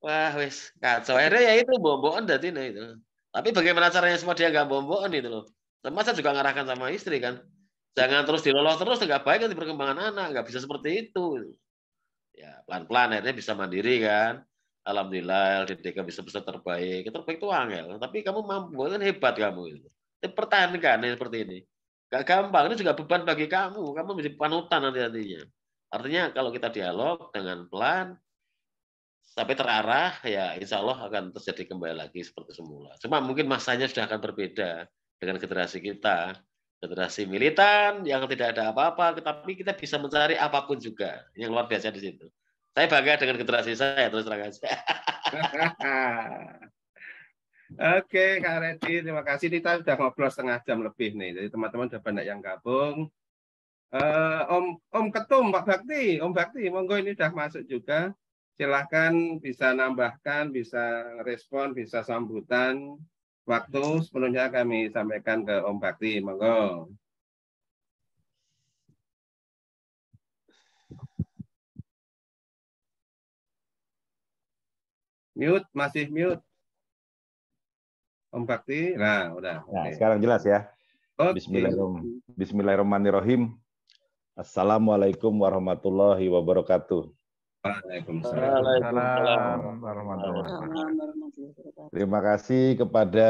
Wah wis kacau. Akhirnya ya itu mbok-mbokan dadine itu. Tapi bagaimana caranya semua dia nggak mbok-mbokan itu loh. Sama saya juga ngarahkan sama istri kan. Jangan terus diloloh terus, nggak baik nanti perkembangan anak, nggak bisa seperti itu. Ya pelan-pelan akhirnya bisa mandiri kan. Alhamdulillah LDDK bisa terbaik. Terbaik itu angel. Tapi kamu mampu, kan hebat kamu itu. Pertahankan seperti ini. Gak gampang, ini juga beban bagi kamu. Kamu menjadi panutan nanti-nantinya. Artinya kalau kita dialog dengan pelan, sampai terarah, ya insya Allah akan terjadi kembali lagi seperti semula. Cuma mungkin masanya sudah akan berbeda dengan generasi kita. Generasi militan yang tidak ada apa-apa, tetapi kita bisa mencari apapun juga. Yang luar biasa di situ. Saya bangga dengan generasi saya, terus terang aja. Oke, Kak Redi, terima kasih. Kita sudah ngobrol setengah jam lebih nih. Jadi teman-teman sudah banyak yang gabung. Om Ketum, Pak Bakti, Om Bakti, monggo ini sudah masuk juga. Silahkan bisa nambahkan, bisa respon, bisa sambutan. Waktu sepenuhnya kami sampaikan ke Om Bakti, monggo. Mute, masih mute. Om Bakti, nah udah. Nah, sekarang jelas ya. Okay. Bismillahirrahmanirrahim. Assalamualaikum warahmatullahi wabarakatuh. Waalaikumsalam warahmatullahi wabarakatuh. Terima kasih kepada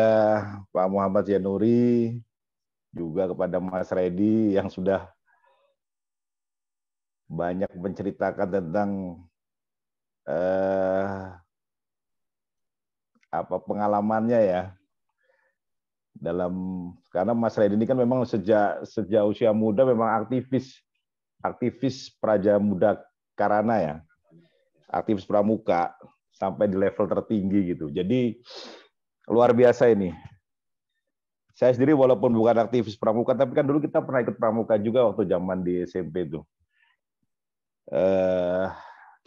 Pak Muhammad Yanuri, juga kepada Mas Redi yang sudah banyak menceritakan tentang apa pengalamannya ya. Karena Mas Redi ini kan memang sejak usia muda memang aktivis Praja Muda Karana ya, aktivis pramuka sampai di level tertinggi gitu. Jadi luar biasa ini. Saya sendiri walaupun bukan aktivis pramuka, tapi kan dulu kita pernah ikut pramuka juga waktu zaman di SMP itu.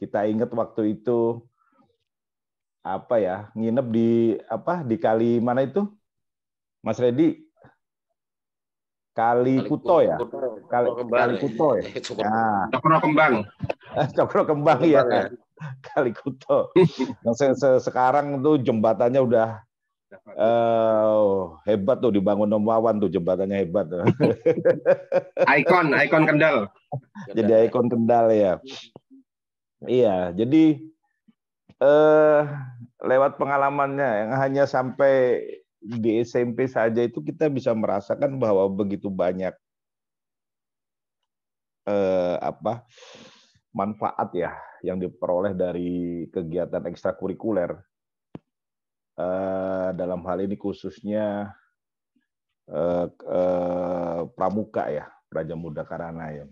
Kita ingat waktu itu apa ya, nginep di kali mana itu? Mas Redi, Kali Kuto ya? Kali Kuto ya? Nah, Cokro Kembang ya. Kali Kuto. Yang sekarang tuh jembatannya udah hebat tuh, dibangun Om Wawan tuh, jembatannya hebat. Ikon Kendal. Jadi ikon Kendal ya. Iya, jadi lewat pengalamannya yang hanya sampai di SMP saja itu kita bisa merasakan bahwa begitu banyak manfaat ya yang diperoleh dari kegiatan ekstrakurikuler, dalam hal ini khususnya pramuka ya, Praja Muda Karana ya.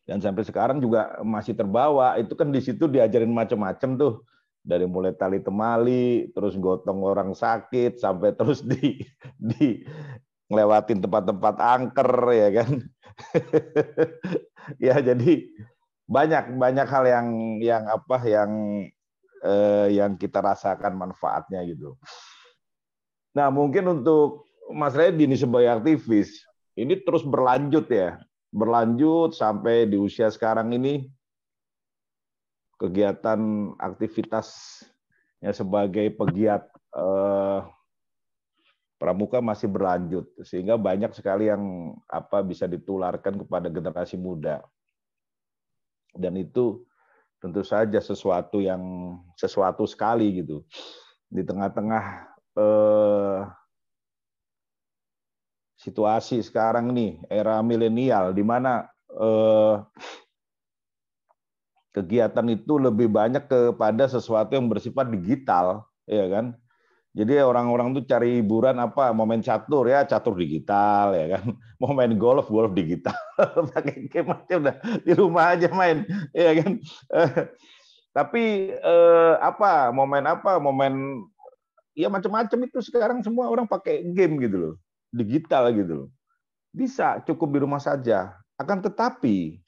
Dan sampai sekarang juga masih terbawa. Itu kan di situ diajarin macam-macam tuh. Dari mulai tali temali, terus gotong orang sakit, sampai terus di ngelewatin tempat-tempat angker ya kan. Ya jadi banyak hal yang kita rasakan manfaatnya gitu. Nah mungkin untuk Mas Redi ini sebagai aktivis ini terus berlanjut sampai di usia sekarang ini. kegiatan aktivitasnya sebagai pegiat pramuka masih berlanjut, sehingga banyak sekali yang bisa ditularkan kepada generasi muda. Dan itu tentu saja sesuatu sekali gitu. Di tengah-tengah situasi sekarang nih, era milenial, di mana kegiatan itu lebih banyak kepada sesuatu yang bersifat digital, ya kan? Jadi orang-orang tuh cari hiburan mau main catur digital, ya kan? Mau main golf digital, pakai game aja udah di rumah aja main, ya kan? Tapi mau main ya macam-macam itu sekarang semua orang pakai game gitu loh, digital gitu loh. Bisa cukup di rumah saja. Akan tetapi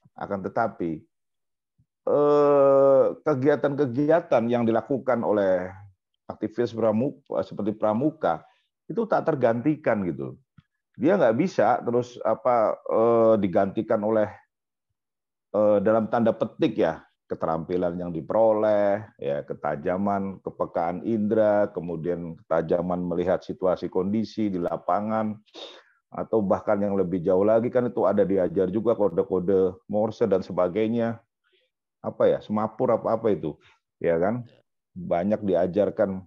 kegiatan-kegiatan yang dilakukan oleh aktivis pramuka seperti pramuka itu tak tergantikan gitu. Dia nggak bisa terus digantikan oleh dalam tanda petik ya keterampilan yang diperoleh, ya ketajaman, kepekaan indera, kemudian ketajaman melihat situasi kondisi di lapangan, atau bahkan yang lebih jauh lagi kan itu ada diajar juga kode-kode Morse dan sebagainya, semapur apa itu, ya kan? Banyak diajarkan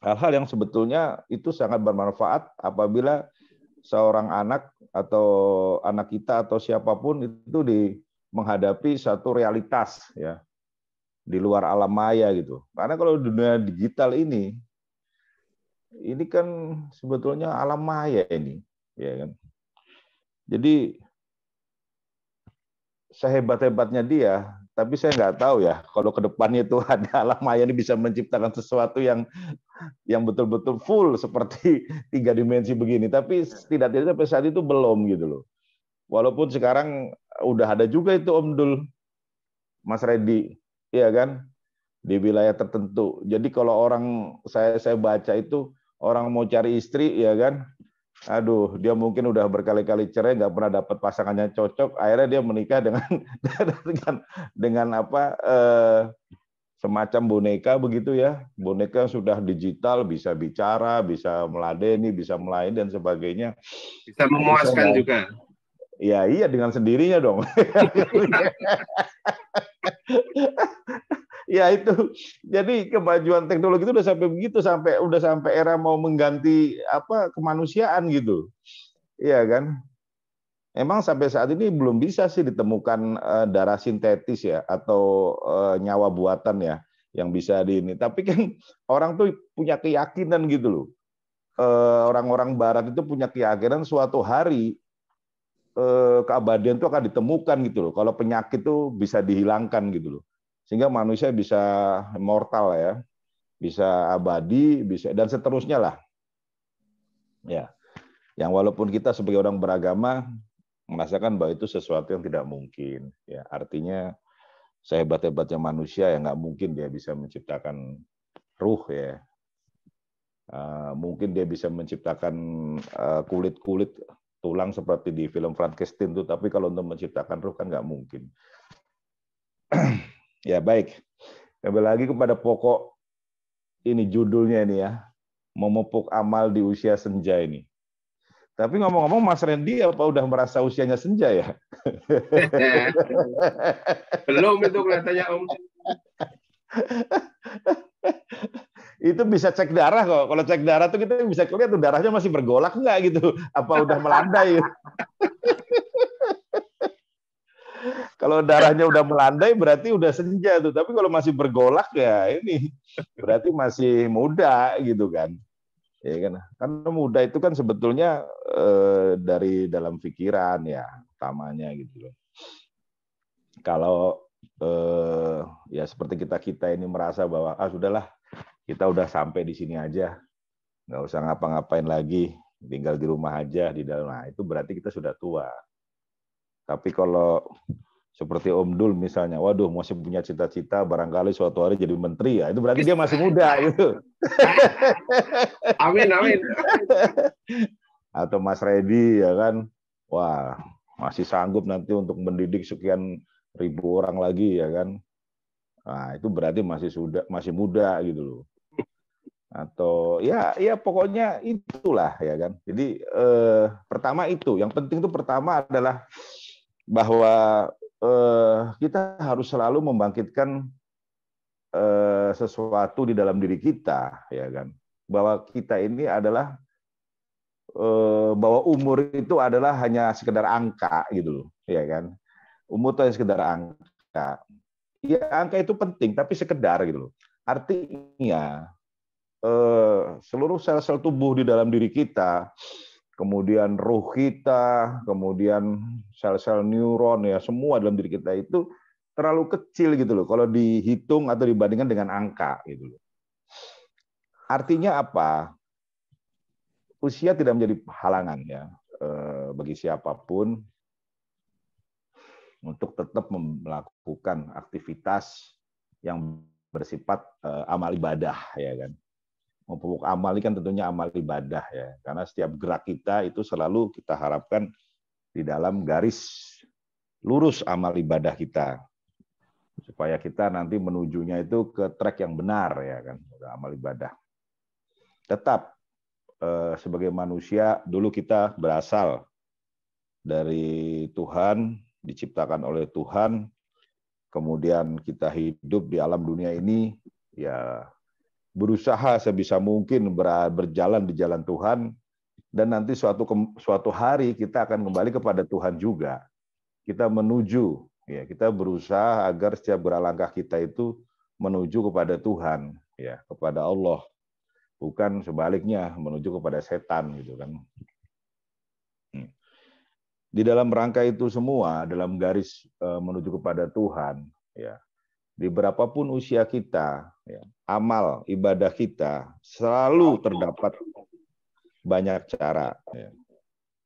hal-hal yang sebetulnya itu sangat bermanfaat apabila seorang anak atau anak kita atau siapapun itu menghadapi satu realitas ya di luar alam maya gitu. Karena kalau dunia digital ini kan sebetulnya alam maya ini, ya kan. Jadi sehebat-hebatnya dia, tapi saya nggak tahu ya kalau ke depannya itu ada alam maya ini bisa menciptakan sesuatu yang betul-betul full seperti 3 dimensi begini. Tapi tidak sampai saat itu belum gitu loh. Walaupun sekarang udah ada juga itu Om Dul, Mas Reddy, iya kan, di wilayah tertentu. Jadi kalau orang saya baca itu orang mau cari istri, ya kan, aduh dia mungkin udah berkali-kali cerai, nggak pernah dapat pasangannya cocok, akhirnya dia menikah dengan semacam boneka begitu ya, boneka sudah digital, bisa bicara, bisa meladeni, bisa melayani dan sebagainya. Bisa memuaskan juga. Ya iya, dengan sendirinya dong. Ya itu. Jadi kemajuan teknologi itu udah sampai begitu, sampai era mau mengganti kemanusiaan gitu. Iya kan? Emang sampai saat ini belum bisa sih ditemukan darah sintetis ya atau nyawa buatan ya yang bisa ini. Tapi kan orang tuh punya keyakinan gitu loh. Orang-orang barat itu punya keyakinan suatu hari keabadian itu akan ditemukan gitu loh. Kalau penyakit itu bisa dihilangkan gitu loh. Sehingga manusia bisa immortal ya, bisa abadi, bisa dan seterusnya lah. Ya. Yang walaupun kita sebagai orang beragama merasakan bahwa itu sesuatu yang tidak mungkin. Ya, artinya sehebat-hebatnya manusia ya nggak mungkin dia bisa menciptakan ruh ya. Mungkin dia bisa menciptakan kulit-kulit tulang seperti di film Frankenstein itu, tapi kalau untuk menciptakan ruh kan nggak mungkin. Ya baik, kembali lagi kepada pokok ini judulnya ini ya, memupuk amal di usia senja ini. Tapi ngomong-ngomong Mas Randy apa udah merasa usianya senja ya? Belum itu kelihatannya Om. Itu bisa cek darah kok. Kalau cek darah tuh kita bisa lihat tuh darahnya masih bergolak nggak gitu. Apa udah melandai? Kalau darahnya udah melandai berarti udah senja tuh. Tapi kalau masih bergolak ya ini berarti masih muda gitu kan. Ya kan. Karena muda itu kan sebetulnya dari dalam pikiran ya utamanya gitu loh. Kalau ya seperti kita ini merasa bahwa sudahlah kita udah sampai di sini aja, nggak usah ngapa-ngapain lagi, tinggal di rumah aja di dalam. Nah itu berarti kita sudah tua. Tapi kalau seperti Om Dul misalnya, waduh masih punya cita-cita barangkali suatu hari jadi menteri ya, itu berarti dia masih muda gitu. Amin, amin. Atau Mas Reddy ya kan, wah masih sanggup nanti untuk mendidik sekian ribu orang lagi ya kan. Nah, itu berarti masih muda gitu loh. Atau ya pokoknya itulah ya kan. Jadi pertama itu, yang penting itu pertama adalah bahwa kita harus selalu membangkitkan sesuatu di dalam diri kita, ya kan. Bahwa kita ini adalah bahwa umur itu adalah hanya sekedar angka gitu loh, ya kan. Umur itu hanya sekedar angka. Ya angka itu penting, tapi sekedar gitu loh. Artinya seluruh sel-sel tubuh di dalam diri kita, kemudian ruh kita, kemudian sel-sel neuron ya semua dalam diri kita itu terlalu kecil gitu loh kalau dihitung atau dibandingkan dengan angka gitu loh. Artinya apa? Usia tidak menjadi halangan ya bagi siapapun untuk tetap melakukan aktivitas yang bersifat amal ibadah ya kan. Memupuk amal ini kan tentunya amal ibadah ya, karena setiap gerak kita itu selalu kita harapkan di dalam garis lurus amal ibadah kita, supaya kita nanti menujunya itu ke track yang benar ya kan, amal ibadah. Tetap sebagai manusia dulu kita berasal dari Tuhan, diciptakan oleh Tuhan, kemudian kita hidup di alam dunia ini ya berusaha sebisa mungkin berjalan di jalan Tuhan, dan nanti suatu hari kita akan kembali kepada Tuhan juga. Kita menuju, ya kita berusaha agar setiap gerak langkah kita itu menuju kepada Tuhan, ya kepada Allah, bukan sebaliknya menuju kepada setan gitu kan. Di dalam rangka itu semua, dalam garis menuju kepada Tuhan, ya. Di berapapun usia kita, ya, amal ibadah kita selalu terdapat banyak cara, ya.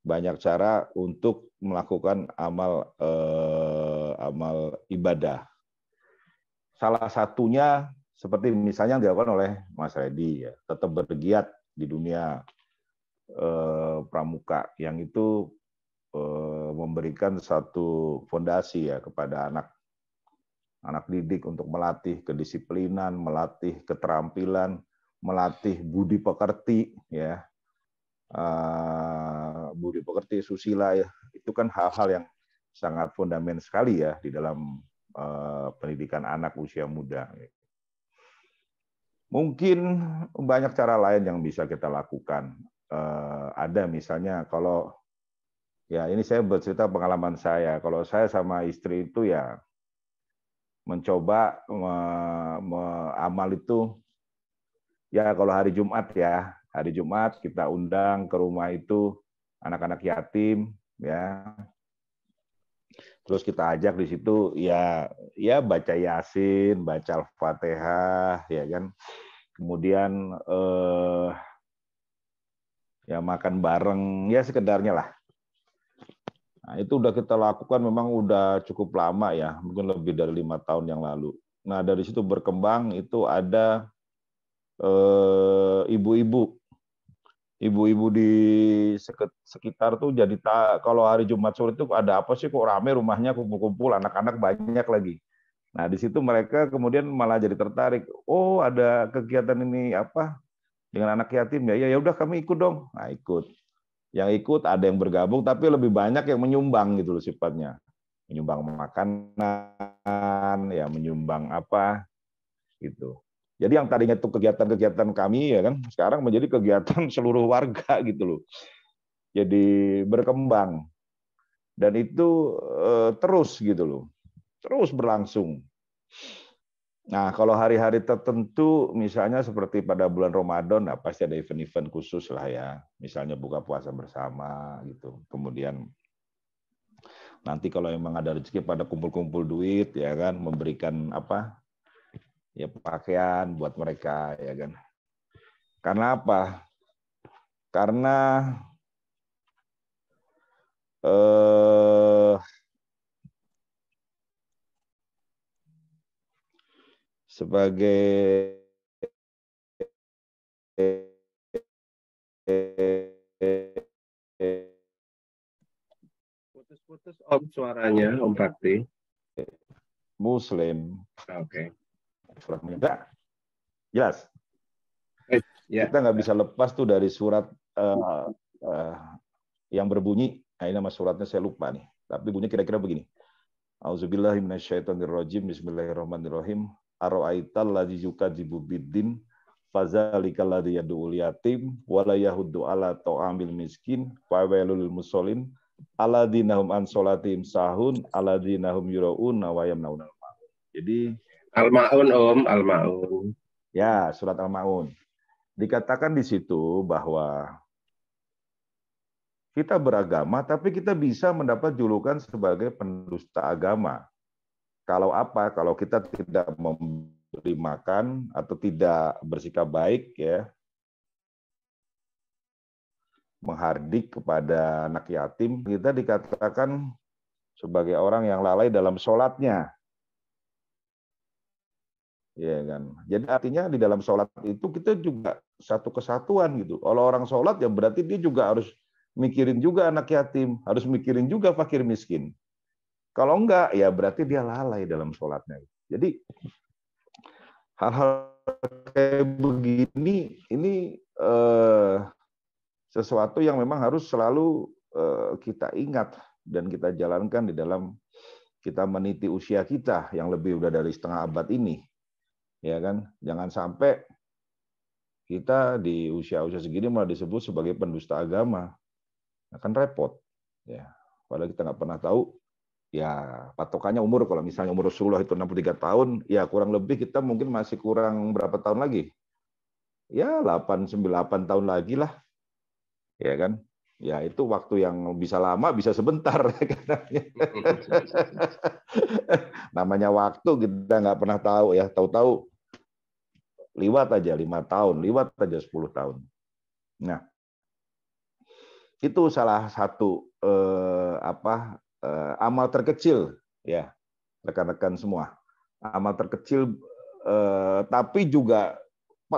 Banyak cara untuk melakukan amal ibadah. Salah satunya seperti misalnya yang dilakukan oleh Mas Reddy, ya, tetap bergiat di dunia pramuka, yang itu memberikan satu fondasi ya kepada anak didik untuk melatih kedisiplinan, melatih keterampilan, melatih budi pekerti, ya, budi pekerti, susila ya, itu kan hal-hal yang sangat fundamental sekali ya di dalam pendidikan anak usia muda. Mungkin banyak cara lain yang bisa kita lakukan. Ada misalnya kalau ya ini saya bercerita pengalaman saya, kalau saya sama istri itu ya mencoba amal itu ya kalau hari Jumat ya, hari Jumat kita undang ke rumah itu anak-anak yatim ya. Terus kita ajak di situ ya baca Yasin, baca Al-Fatihah ya kan. Kemudian ya makan bareng ya sekedarnya lah. Nah, itu udah kita lakukan memang udah cukup lama ya, mungkin lebih dari 5 tahun yang lalu. Nah, dari situ berkembang itu ada ibu-ibu di sekitar tuh jadi kalau hari Jumat sore itu ada apa sih kok rame rumahnya, kumpul-kumpul anak-anak banyak lagi. Nah, di situ mereka kemudian malah jadi tertarik. Oh, ada kegiatan ini apa dengan anak yatim ya. Ya udah kami ikut dong. Nah, ikut. Yang ikut ada yang bergabung, tapi lebih banyak yang menyumbang gitu loh sifatnya. Menyumbang makanan, ya menyumbang apa gitu. Jadi yang tadinya itu kegiatan-kegiatan kami ya kan, sekarang menjadi kegiatan seluruh warga gitu loh. Jadi berkembang. Dan itu terus gitu loh. Terus berlangsung. Nah, kalau hari-hari tertentu, misalnya seperti pada bulan Ramadan, nah pasti ada event-event khusus lah ya. Misalnya buka puasa bersama gitu. Kemudian nanti kalau memang ada rezeki pada kumpul-kumpul duit, ya kan, memberikan apa, ya pakaian buat mereka, ya kan. Karena apa? Karena sebagai putus-putus Om suaranya Om Bakti. Muslim. Oke. surat Muda. Jelas? Ya. Kita nggak bisa lepas tuh dari surat yang berbunyi, nah ini nama suratnya saya lupa nih, tapi bunyi kira-kira begini. Auzubillahi minasyaitonirrajim, bismillahirrahmanirrahim. Ara'aital ladzi yukadzibu biddin fadzalikal ladzi yad'ul yatim wa la yahuddu ala ta'amil miskin fawailul lil musallin alladzina hum an sholatihim sahun alladzina hum yuraun wa yamnaun. Jadi Al-Maun, Om, Al-Maun. Ya, surat Al-Maun. Dikatakan di situ bahwa kita beragama, tapi kita bisa mendapat julukan sebagai pendusta agama. Kalau apa? Kalau kita tidak memberi makan atau tidak bersikap baik, ya, menghardik kepada anak yatim, kita dikatakan sebagai orang yang lalai dalam sholatnya. Ya kan. Jadi artinya di dalam sholat itu kita juga satu kesatuan gitu. Kalau orang sholat ya berarti dia juga harus mikirin juga anak yatim, harus mikirin juga fakir miskin. Kalau enggak ya berarti dia lalai dalam sholatnya. Jadi hal-hal kayak begini ini sesuatu yang memang harus selalu kita ingat dan kita jalankan di dalam kita meniti usia kita yang lebih udah dari setengah abad ini. Ya kan, jangan sampai kita di usia-usia segini malah disebut sebagai pendusta agama, akan repot. Ya, padahal kita nggak pernah tahu. Ya, patokannya umur. Kalau misalnya umur Rasulullah itu 63 tahun, ya kurang lebih kita mungkin masih kurang berapa tahun lagi? Ya, 8-9 tahun lagi lah, ya kan? Ya itu waktu yang bisa lama, bisa sebentar. Namanya waktu kita nggak pernah tahu ya, tahu-tahu liwat aja 5 tahun, liwat aja 10 tahun. Nah, itu salah satu amal terkecil ya, rekan-rekan semua. Amal terkecil tapi juga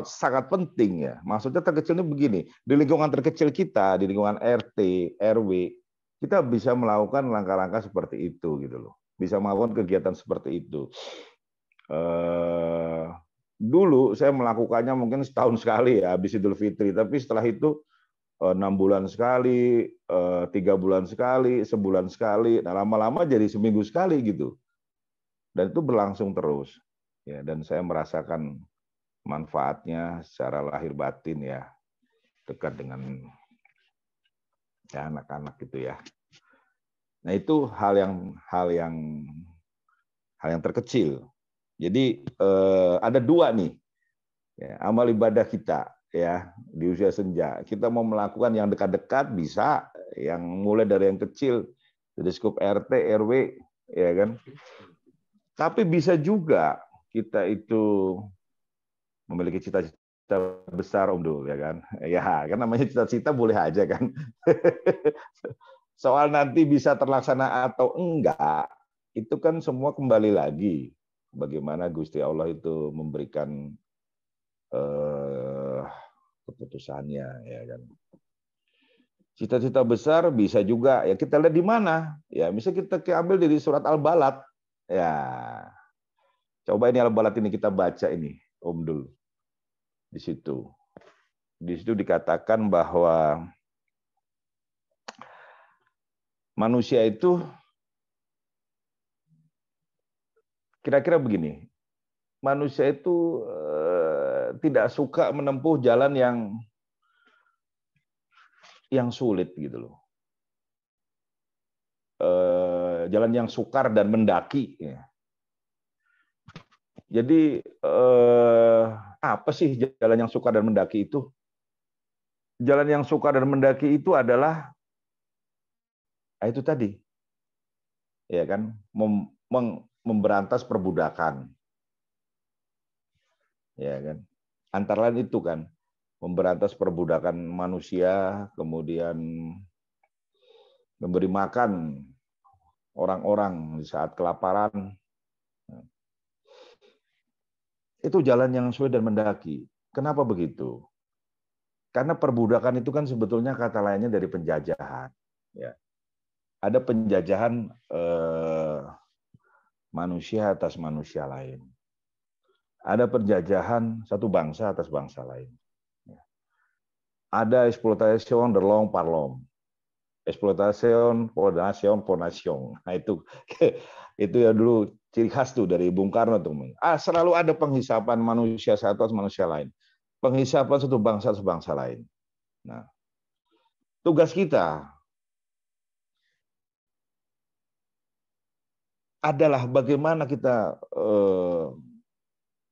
sangat penting ya. Maksudnya terkecilnya begini, di lingkungan terkecil kita, di lingkungan RT, RW, kita bisa melakukan langkah-langkah seperti itu gitu loh. Bisa melakukan kegiatan seperti itu. Dulu saya melakukannya mungkin setahun sekali ya, habis Idul Fitri. Tapi setelah itu 6 bulan sekali, 3 bulan sekali, sebulan sekali. Nah lama-lama jadi seminggu sekali gitu. Dan itu berlangsung terus. Ya, dan saya merasakan manfaatnya secara lahir batin ya, dekat dengan ya, anak-anak gitu ya. Nah itu hal yang terkecil. Jadi ada dua nih ya, amal ibadah kita ya di usia senja. Kita mau melakukan yang dekat-dekat bisa, yang mulai dari yang kecil dari skup RT RW ya kan. Tapi bisa juga kita itu memiliki cita-cita besar Om Dul ya kan. Ya kan namanya cita-cita boleh aja kan. Soal nanti bisa terlaksana atau enggak itu kan semua kembali lagi bagaimana Gusti Allah itu memberikan keputusannya ya kan. Cita-cita besar bisa juga ya kita lihat di mana ya, misalnya kita ambil dari surat Al-Balad ya, coba ini Al-Balad ini kita baca ini Om Dul. Di situ dikatakan bahwa manusia itu kira-kira begini, manusia itu tidak suka menempuh jalan yang sulit gitu loh. Jalan yang sukar dan mendaki. Ya. Jadi apa sih jalan yang sukar dan mendaki itu? Jalan yang sukar dan mendaki itu adalah itu tadi, ya kan, memberantas perbudakan, ya kan. Antara lain itu kan, memberantas perbudakan manusia, kemudian memberi makan orang-orang di saat kelaparan. Itu jalan yang sulit dan mendaki. Kenapa begitu? Karena perbudakan itu kan sebetulnya kata lainnya dari penjajahan. Ya. Ada penjajahan manusia atas manusia lain. ada penjajahan satu bangsa atas bangsa lain. Ada exploitation de long par long. Exploitation por nation por nation. Nah, itu ya dulu ciri khas tuh dari Bung Karno tuh. Selalu ada penghisapan manusia satu atas manusia lain. Penghisapan satu bangsa atas bangsa lain. Nah, tugas kita adalah bagaimana kita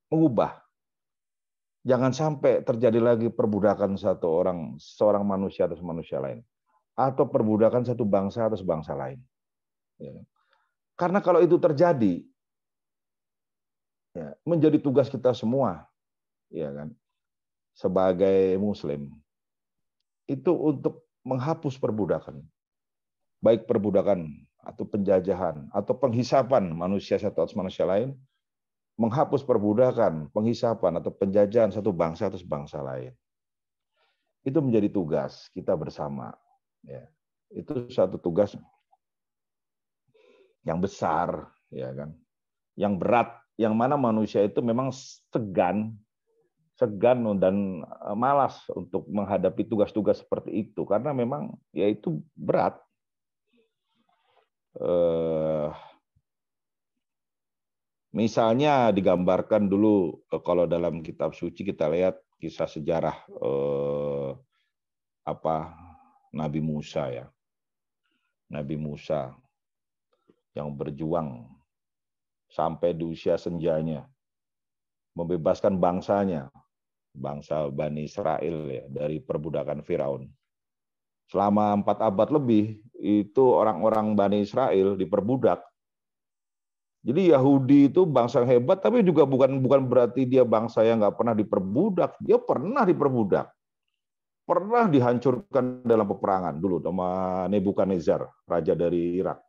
mengubah. Jangan sampai terjadi lagi perbudakan seorang manusia atas manusia lain. Atau perbudakan satu bangsa atas bangsa lain. Ya. Karena kalau itu terjadi, ya, menjadi tugas kita semua, ya kan, sebagai Muslim, itu untuk menghapus perbudakan, baik perbudakan atau penjajahan atau penghisapan manusia satu atas manusia lain, menghapus perbudakan, penghisapan atau penjajahan satu bangsa atas bangsa lain. Itu menjadi tugas kita bersama. Ya, itu satu tugas yang besar, ya kan, yang berat, yang mana manusia itu memang segan dan malas untuk menghadapi tugas-tugas seperti itu, karena memang ya itu berat. Misalnya digambarkan dulu kalau dalam kitab suci kita lihat kisah sejarah Nabi Musa ya. Nabi Musa yang berjuang sampai di usia senjanya membebaskan bangsanya, bangsa Bani Israel ya, dari perbudakan Firaun. Selama 4 abad lebih itu orang-orang Bani Israel diperbudak. Jadi Yahudi itu bangsa yang hebat, tapi juga bukan berarti dia bangsa yang nggak pernah diperbudak. Dia pernah diperbudak. Pernah dihancurkan dalam peperangan dulu sama Nebukadnezar, raja dari Irak.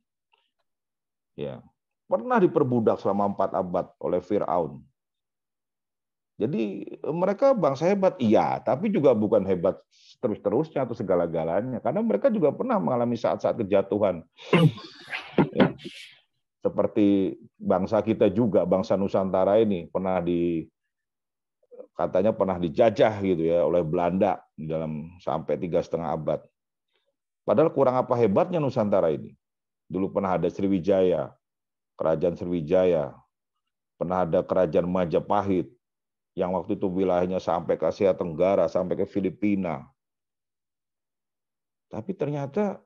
Ya, pernah diperbudak selama 4 abad oleh Firaun. Jadi mereka bangsa hebat, iya, tapi juga bukan hebat terus-terusnya atau segala-galanya, karena mereka juga pernah mengalami saat-saat kejatuhan. Ya. Seperti bangsa kita juga, bangsa Nusantara ini katanya pernah dijajah gitu ya oleh Belanda dalam sampai 3,5 abad. Padahal kurang apa hebatnya Nusantara ini. Dulu pernah ada Sriwijaya, kerajaan Sriwijaya, pernah ada kerajaan Majapahit, yang waktu itu wilayahnya sampai ke Asia Tenggara, sampai ke Filipina. Tapi ternyata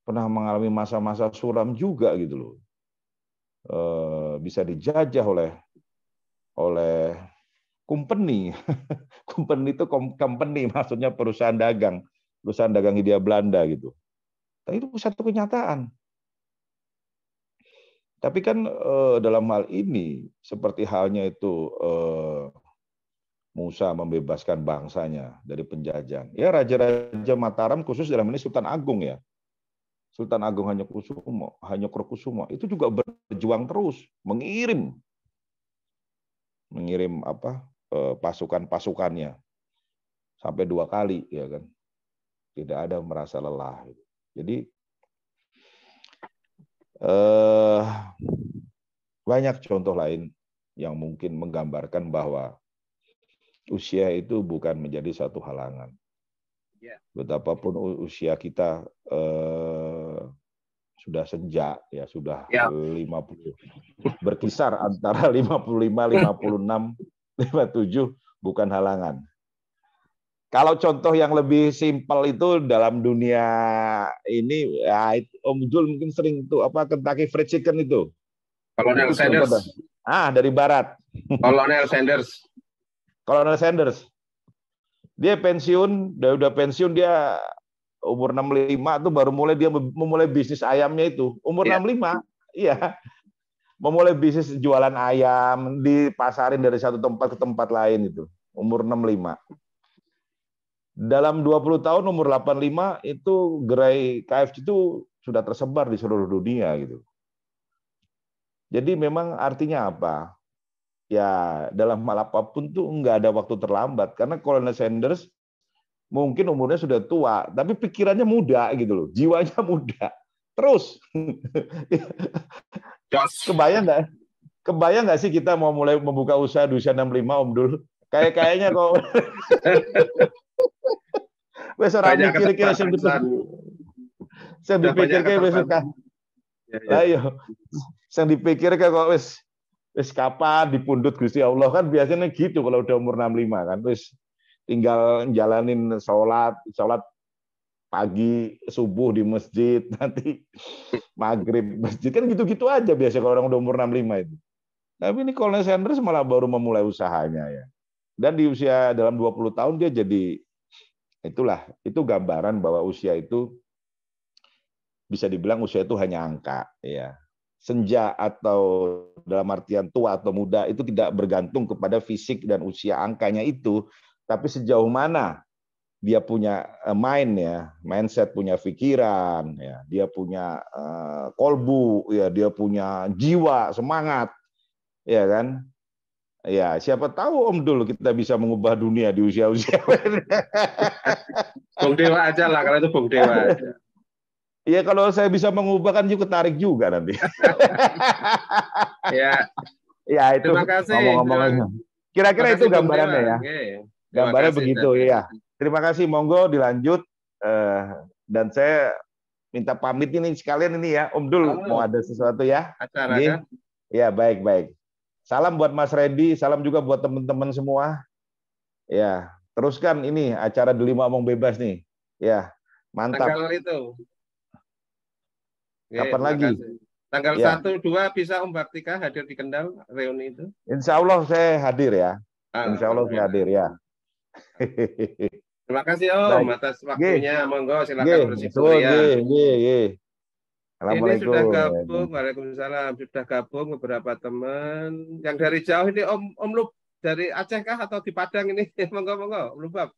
pernah mengalami masa-masa suram juga gitu loh. Bisa dijajah oleh company. Company itu company, maksudnya perusahaan dagang Hindia Belanda gitu. Tapi itu satu kenyataan. Tapi kan dalam hal ini seperti halnya itu Musa membebaskan bangsanya dari penjajahan. Ya Raja-Raja Mataram khusus dalam ini Sultan Agung ya. Sultan Agung Hanyokrokusumo itu juga berjuang terus mengirim pasukan-pasukannya sampai 2 kali ya kan. Tidak ada merasa lelah. Jadi banyak contoh lain yang mungkin menggambarkan bahwa usia itu bukan menjadi satu halangan. Betapapun usia kita sudah senja ya, sudah 50, berkisar antara 55, 56, 57 bukan halangan. Kalau contoh yang lebih simpel itu dalam dunia ini, ya, Om Jul mungkin sering tuh Kentucky Fried Chicken itu. Kolonel Sanders. Dari barat. Kolonel Sanders. Dia pensiun, udah pensiun dia umur 65 tuh baru memulai bisnis ayamnya itu. Umur 65, iya. Memulai bisnis jualan ayam, dipasarin dari satu tempat ke tempat lain itu. Umur 65. Dalam 20 tahun umur 85 itu gerai KFC itu sudah tersebar di seluruh dunia gitu. Jadi memang artinya apa? Ya dalam hal apapun tuh nggak ada waktu terlambat, karena Colonel Sanders mungkin umurnya sudah tua, tapi pikirannya muda gitu loh, jiwanya muda. Terus kebayang nggak? kebayang nggak sih kita mau mulai membuka usaha di usia 65, Om Dul? Kayaknya kok wes ora Banyak mikir ke keterbatasan. sing Sudah banyak dipikir ke wes keterbatasan. Ya, ya. lah iya. Sing dipikir ke kok wes kapan dipundhut Gusti Allah, kan biasanya gitu kalau udah umur 65 kan, wes tinggal jalanin sholat pagi subuh di masjid, nanti maghrib masjid, kan gitu-gitu aja biasa kalau orang udah umur 65 itu. Tapi ini Colonel Sanders malah baru memulai usahanya ya. Dan di usia dalam 20 tahun dia jadi, itu gambaran bahwa usia itu bisa dibilang usia itu hanya angka ya. Senja atau dalam artian tua atau muda itu tidak bergantung kepada fisik dan usia angkanya itu, tapi sejauh mana dia punya mindset, punya pikiran, ya, dia punya kolbu, ya, dia punya jiwa, semangat, ya kan? Ya, siapa tahu Om Dul kita bisa mengubah dunia di usia-usia. Bung Dewa aja lah, kalau itu Bung Dewa aja. Iya, kalau saya bisa mengubah kan juga ketarik juga nanti. Ya. Ya itu. Terima kasih. Ngomong-ngomong. Kira-kira itu gambarannya ya. Gambarnya kasih, begitu ya. Terima kasih, monggo dilanjut. Dan saya minta pamit ini sekalian ini ya, Om Dul mau ada sesuatu ya? Acara kan? Ya, baik. Salam buat Mas Reddy, salam juga buat teman-teman semua. Ya, teruskan ini acara Delima Omong Bebas nih. Ya, mantap. Tanggal itu. Kapan lagi? Tanggal 1-2 bisa Om Baktika hadir di Kendal reuni itu? Insya Allah saya hadir ya. Insya Allah saya hadir ya. Terima kasih Om atas waktunya. Monggo silakan bersikup ya. Ini sudah gabung, waalaikumsalam, sudah gabung beberapa teman. Yang dari jauh ini Om Lub dari Aceh kah atau di Padang ini? Monggo, Om Lubab.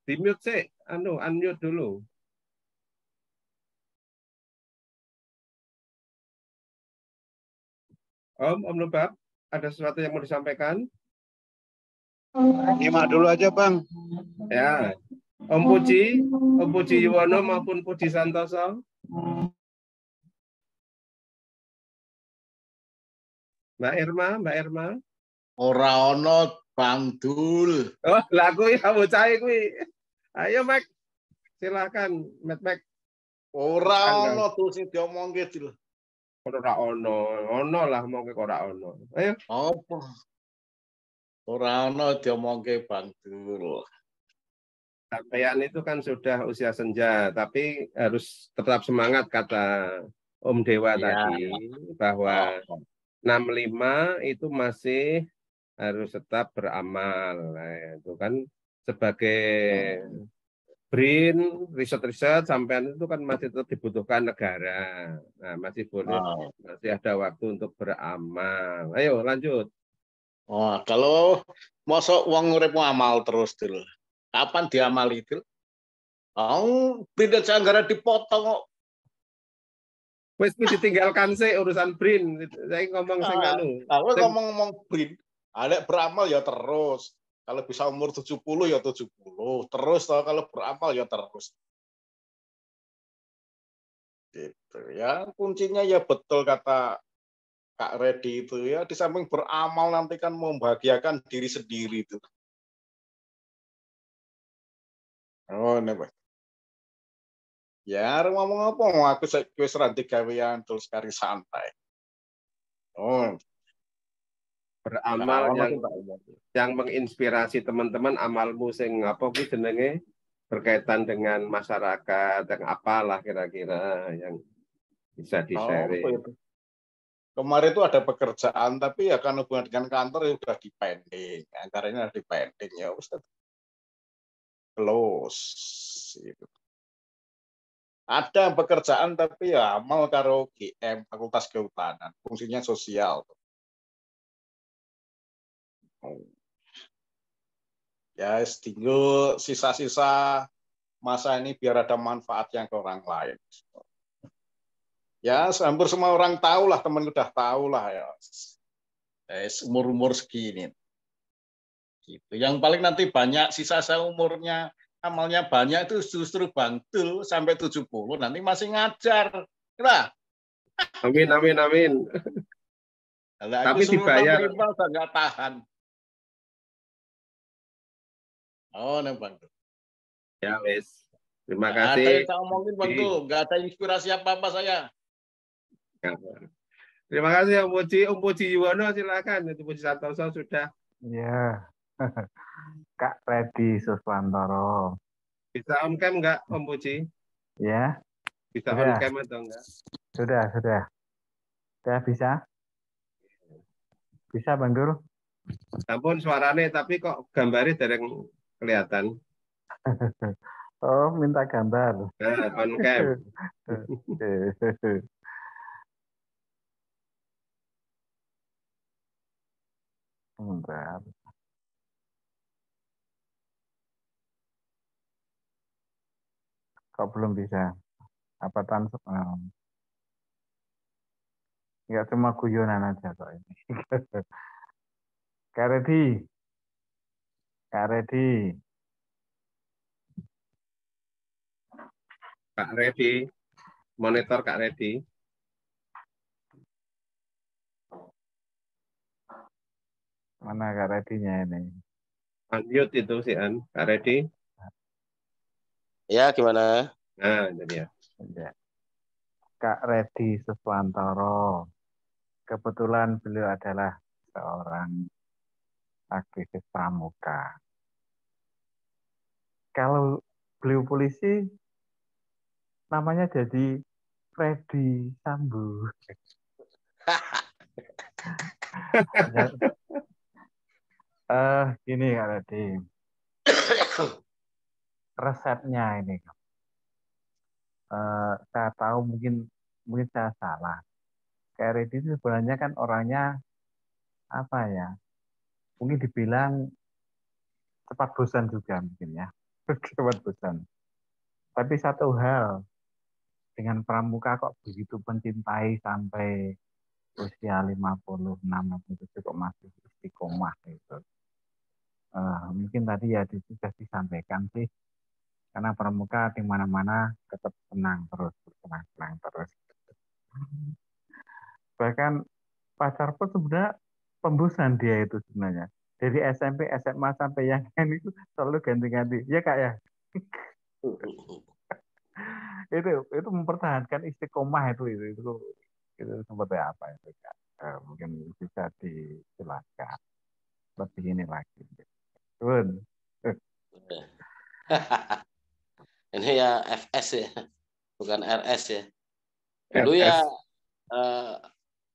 Di mute sih, unmute dulu. Om Lubab, ada sesuatu yang mau disampaikan? Nyimak dulu aja, Bang. Ya. Om Puji Yuwono maupun Puji Santoso. Mbak Irma. Ora ono Bang Dul. Oh, lah kuwi bocah kuwi. Ayo, Mek. Silakan, Mek. Ora ono tuh sing diomongke, Dul. Ora ono lah mau ke ora ono. Ayo. Apa? Ora ono diomongke Bang Dul. Sampean itu kan sudah usia senja, tapi harus tetap semangat kata Om Dewa tadi bahwa 65 itu masih harus tetap beramal. Nah, itu kan sebagai BRIN, riset-riset sampean itu kan masih tetap dibutuhkan negara. Nah, masih boleh, masih ada waktu untuk beramal. Ayo lanjut. Oh, kalau mosok wong urip amal terus dulu. Kapan diamali itu? Pindah Canggara dipotong kok. Wes ditinggalkan sih urusan BRIN. Saya ngomong Aku ngomong BRIN. Ada beramal ya terus. Kalau bisa umur 70 ya 70. Terus kalau beramal ya terus. Gitu ya. Kuncinya ya betul kata Kak Reddy itu ya, di samping beramal nanti kan membahagiakan diri sendiri itu. Oh, nih, Pak. Ya, ngomong apa? Aku wis ra gawean terus kari santai. Oh. Beramal yang menginspirasi teman-teman, amalmu sing apa kuwi jenenge berkaitan dengan masyarakat, yang apalah kira-kira yang bisa di-share. Kemarin itu ada pekerjaan, tapi ya kan hubungan dengan kantor ya udah dipending. Anggarannya udah dipending ya Ustaz. Close. Gitu. Ada pekerjaan tapi ya amal karo GM Fakultas Kehutanan, fungsinya sosial. Ya, tinggal sisa-sisa masa ini biar ada manfaat yang ke orang lain. Ya, hampir semua orang tahu lah, teman udah tahu lah ya. Umur-umur segini. Gitu. Yang paling nanti banyak sisa-sisa umurnya, amalnya banyak itu justru Bang Dul sampai 70 nanti masih ngajar. Nah, Amin, amin, amin. Lah, Tapi aku suruh dibayar. riba udah nggak tahan. Oh, nih Bang. Ya, wes. Terima Nggak ada kasih. yang saya omongin Bang tuh, nggak ada inspirasi apa-apa saya. Terima kasih Om Puji Yuwono, silakan. Om Puji Santoso sudah. Ya, Kak Redi Suswantoro. Bisa on cam nggak Om Puji? Ya, Bisa on sudah, cam atau enggak? sudah. Sudah bisa? Bisa, Bang Dul? Ampun suaranya, tapi kok gambarnya dereng kelihatan. Oh, minta gambar. Nah, on cam. Bentar. Kok belum bisa? Apa nggak cuma guyonan aja kok ini. Kak Redi. Kak Redi. Kak Redi, monitor Kak Redi. Mana Kak Redinya ini? Unmute itu sih An, Kak Redi. Ya, gimana? Nah, jadi ya. Ya. Kak Redi Suswantoro. Kebetulan beliau adalah seorang aktivis pramuka. Kalau beliau polisi, namanya jadi Freddy Sambo. Gini Kak Redi. Resepnya ini. Saya tahu mungkin saya salah. Kak Redi itu sebenarnya kan orangnya apa ya? Mungkin dibilang cepat bosan juga mungkin ya. Cepat bosan. Tapi satu hal, dengan pramuka kok begitu mencintai sampai usia 56 itu kok masih istiqomah gitu. Mungkin tadi ya sudah disampaikan sih, karena pramuka di mana-mana tetap tenang terus, tenang terus. Bahkan pacar pun sebenarnya pembosan dia itu sebenarnya. Dari SMP, SMA sampai yang lain itu selalu ganti-ganti. Ya Kak ya. itu mempertahankan istiqomah itu seperti apa itu Kak? Mungkin bisa dijelaskan lebih ini lagi. Bun. Ini ya FS ya, bukan RS ya. Dulu ya,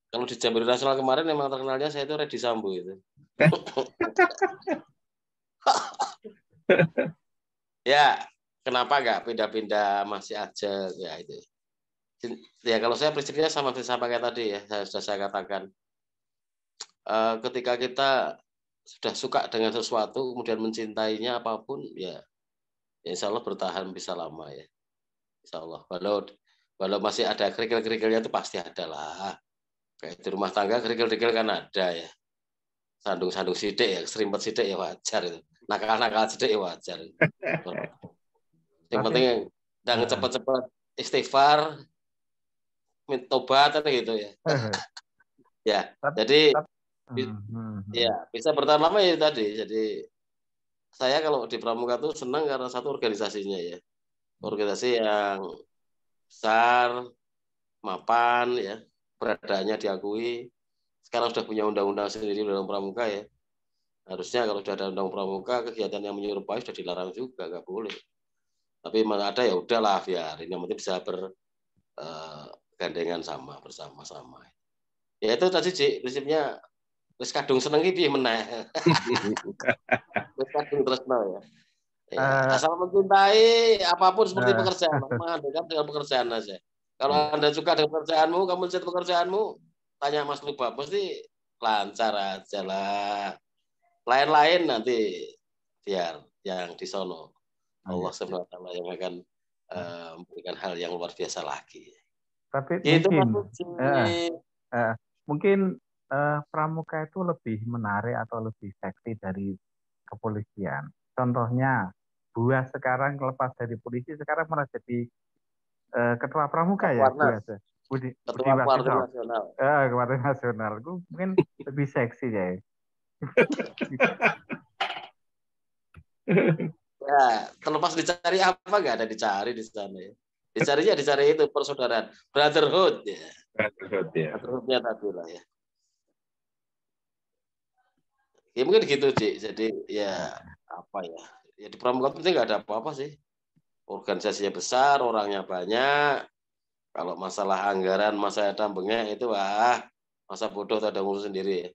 kalau di Jamboree Nasional kemarin memang terkenalnya saya itu Redi Sambo itu. Ya, kenapa nggak pindah-pindah masih aja ya itu. Ya kalau saya prinsipnya sama kayak tadi ya, sudah saya katakan. Ketika kita sudah suka dengan sesuatu, kemudian mencintainya apapun, ya insya Allah bertahan bisa lama ya. Insya Allah. Walau masih ada kerikil-kerikilnya itu pasti ada lah. Kayak di rumah tangga kerikil-kerikil kan ada ya. Sandung-sandung sidik ya, serimpet sidik ya wajar itu. Nakal-nakal sidik ya wajar. Yang penting jangan cepat-cepat istighfar, minta tobat kan gitu ya. Ya, jadi ya bisa bertahan lama ya tadi. Jadi saya kalau di Pramuka tuh senang karena satu organisasinya ya. Organisasi yang besar, mapan ya, beradaannya diakui. Sekarang sudah punya undang-undang sendiri dalam Pramuka ya. Harusnya kalau sudah ada undang Pramuka, kegiatan yang menyerupai sudah dilarang juga, nggak boleh. Tapi mana ada ya udahlah biar ini yang penting bisa bergandengan bersama-sama. Ya itu tadi Cik, prinsipnya wis kadung seneng iki piye meneh. Wis kadung tresno ya. Ya, asal mencintai apapun seperti pekerjaan, mengandalkan dengan pekerjaan aja. Kalau Anda suka dengan pekerjaanmu, kamu mencintai pekerjaanmu, tanya Mas Lubab, pasti lancar aja lah. Lain-lain nanti biar yang di sono Allah SWT yang akan memberikan hal yang luar biasa lagi. Tapi gitu, mungkin pramuka itu lebih menarik atau lebih seksi dari kepolisian. Contohnya, Buah sekarang lepas dari polisi, sekarang malah jadi ketua pramuka ya. Buah. Budi Ketua Partai Waseso. Nasional. Partai Nasional. Itu mungkin lebih seksi ya. Ya, terlepas dicari apa nggak ada dicari di sana ya. Dicari itu persaudaraan, brotherhood ya. Brotherhood, ya. Brotherhoodnya tadi lah ya. Ya mungkin gitu, Dik. Jadi ya apa ya? Ya di Pramuka itu nggak ada apa-apa sih. Organisasinya besar, orangnya banyak. Kalau masalah anggaran, masa ada bengek itu masa bodoh ada ngurus sendiri.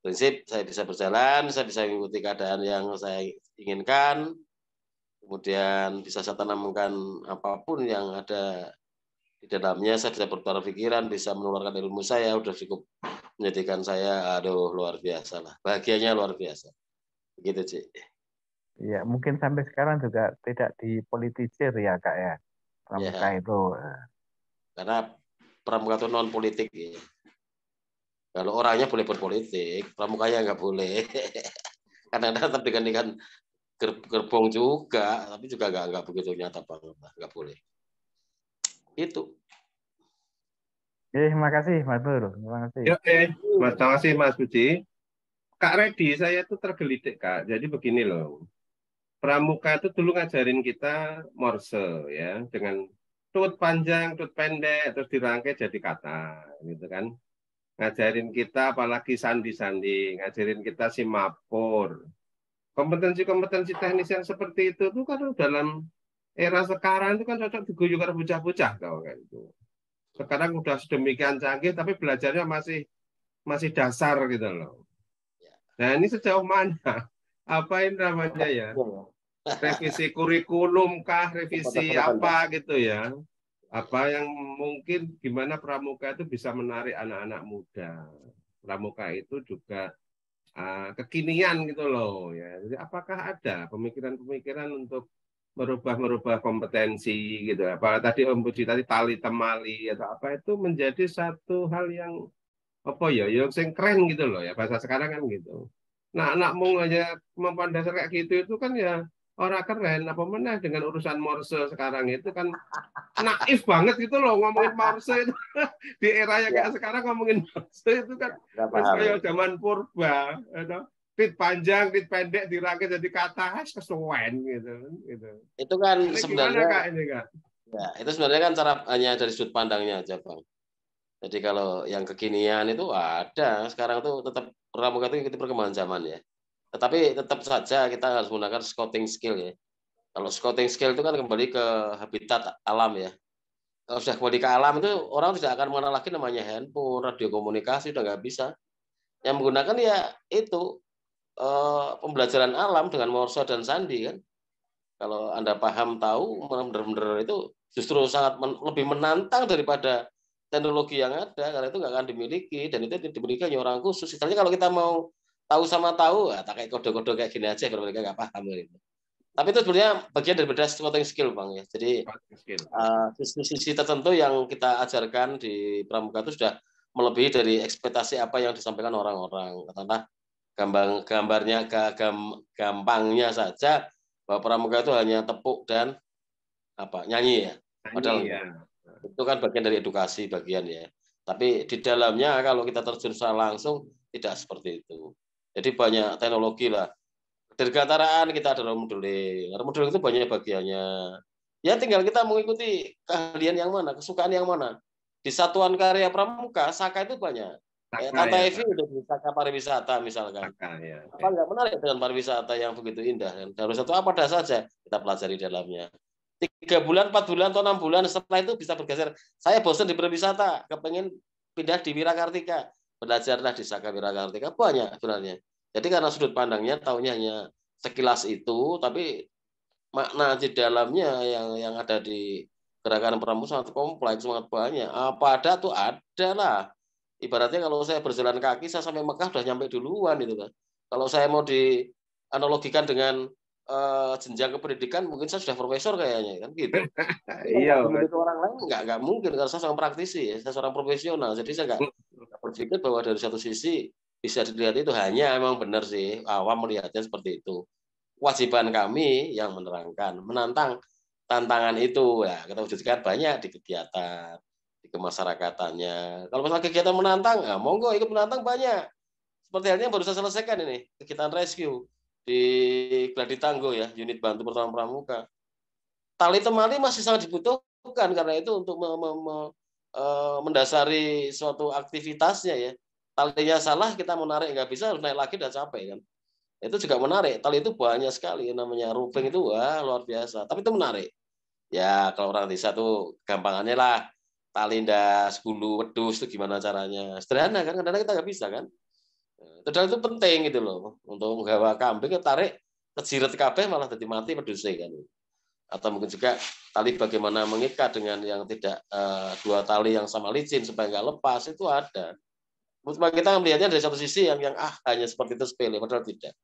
Prinsip saya bisa berjalan, saya bisa mengikuti keadaan yang saya inginkan. Kemudian bisa saya tanamkan apapun yang ada di dalamnya, saya bisa bertukar pikiran, bisa menularkan ilmu saya, udah cukup menjadikan saya, luar biasa lah. Bahagianya luar biasa. Begitu, Cik. Iya, mungkin sampai sekarang juga tidak dipolitisir ya, Kak ya. Pramuka Ya, itu. karena pramuka itu non politik ya. Kalau orangnya boleh berpolitik, pramukanya nggak boleh. Kadang-kadang tetap dengan gerbong juga, tapi juga nggak begitu nyata banget, nggak boleh. Itu. Terima kasih, Mas Nur. Terima kasih. Mas, terima kasih Mas Budi. Kak Redi, saya tuh tergelitik Kak. Jadi begini loh, Pramuka itu dulu ngajarin kita Morse ya, dengan tut panjang, tut pendek, terus dirangkai jadi kata, gitu kan. Ngajarin kita apalagi sandi-sandi, ngajarin kita simapur. Kompetensi-kompetensi teknis yang seperti itu tuh kan dalam era sekarang itu kan cocok diguyur bocah-bocah kalau kayak itu. Sekarang udah sedemikian canggih tapi belajarnya masih dasar gitu loh. Nah, ini sejauh mana? Apa ini namanya ya? Revisi kurikulum kah, revisi apa gitu ya? Apa yang mungkin gimana Pramuka itu bisa menarik anak-anak muda. Pramuka itu juga kekinian gitu loh ya. Jadi apakah ada pemikiran-pemikiran untuk merubah kompetensi gitu. Apa tadi Om Budi tadi tali temali atau apa itu menjadi satu hal yang apa ya, yang keren gitu loh ya, bahasa sekarang kan gitu. Nah, anakmu aja kemampuan dasar kayak gitu itu kan ya orang keren, apa mana dengan urusan Morse sekarang itu kan naif banget gitu loh ngomongin Morse itu. Di era yang kayak sekarang ngomongin Morse itu kan kayak zaman purba, tit panjang, tit pendek dirangkai jadi kata kesuwen gitu. Itu kan ini sebenarnya gimana, Kak, ini Kak? Ya, itu sebenarnya kan cara hanya dari sudut pandangnya aja, Bang. Jadi kalau yang kekinian itu ada, sekarang tuh tetap Pramuka itu ikuti perkembangan zaman ya. Tetapi tetap saja kita harus menggunakan scouting skill ya. Kalau scouting skill itu kan kembali ke habitat alam ya. Kalau sudah kembali ke alam itu orang tidak akan mengenal lagi namanya handphone, radio komunikasi, udah nggak bisa. Yang menggunakan ya itu pembelajaran alam dengan Morse dan Sandi kan. Kalau Anda paham tahu benar-benar itu justru sangat lebih menantang daripada teknologi yang ada, karena itu nggak akan dimiliki dan itu dimiliki hanya orang khusus. Misalnya kalau kita mau tahu sama tahu, tak kayak kode-kode kayak gini aja, kalau mereka nggak paham gitu. Tapi itu sebenarnya bagian daripada scouting skill, Bang ya. Jadi sisi-sisi tertentu yang kita ajarkan di Pramuka itu sudah melebihi dari ekspektasi apa yang disampaikan orang-orang. Katakanlah gambarnya gampangnya saja bahwa Pramuka itu hanya tepuk dan nyanyi ya. Padahal itu kan bagian dari edukasi bagian ya. Tapi di dalamnya kalau kita terjun secara langsung tidak seperti itu. Jadi banyak teknologi lah. Dirgantaraan kita ada role modeling. Role modeling itu banyak bagiannya. Ya tinggal kita mengikuti keahlian yang mana, kesukaan yang mana. Di Satuan Karya Pramuka, Saka itu banyak. Kayak Tata Evi udah di Saka pariwisata misalkan. Apa nggak menarik dengan pariwisata yang begitu indah? Dan harus satu apa ada saja kita pelajari dalamnya. 3 bulan, 4 bulan, atau 6 bulan setelah itu bisa bergeser. Saya bosan di pariwisata, kepengen pindah di Wirakartika. Belajarlah di Saka Wirakartika. Banyak sebenarnya. Jadi karena sudut pandangnya tahunya hanya sekilas itu, tapi makna di dalamnya yang ada di gerakan pramuka sangat kompleks, sangat banyak. Apa ada tuh ada lah. Ibaratnya kalau saya berjalan kaki, saya sampai Mekah sudah nyampe duluan itu kan. Kalau saya mau dianalogikan dengan jenjang kependidikan, mungkin saya sudah profesor kayaknya kan gitu. Iya. Memiliki orang lain nggak mungkin karena saya seorang praktisi, ya. Saya seorang profesional, jadi saya nggak berpikir bahwa dari satu sisi bisa dilihat itu hanya memang benar sih awam melihatnya seperti itu. Kewajiban kami yang menerangkan, menantang tantangan itu ya kita wujudkan banyak di kegiatan. di kemasyarakatannya. Kalau masalah kegiatan menantang, monggo ikut menantang banyak. Seperti halnya baru saya selesaikan ini, kegiatan rescue di Gladi Tanggo ya, unit bantu pertolongan pramuka. Tali temali masih sangat dibutuhkan karena itu untuk mendasari suatu aktivitasnya ya. Talinya salah kita mau narik nggak bisa, harus naik lagi dan capek kan. Itu juga menarik. Tali itu banyak sekali, namanya roofing itu wah luar biasa. Tapi itu menarik. Ya kalau orang desa tuh gampangannya lah tali ndas, hulu, wedus itu gimana caranya. Sederhana kan, kadang-kadang kita nggak bisa kan. Padahal itu penting gitu loh. Untuk menggawa kambing tarik kejiret kabeh malah jadi mati wedusnya kan. Atau mungkin juga tali bagaimana mengikat dengan yang tidak dua tali yang sama licin supaya nggak lepas itu ada. Cuma kita melihatnya dari satu sisi yang hanya seperti itu sepele, padahal tidak.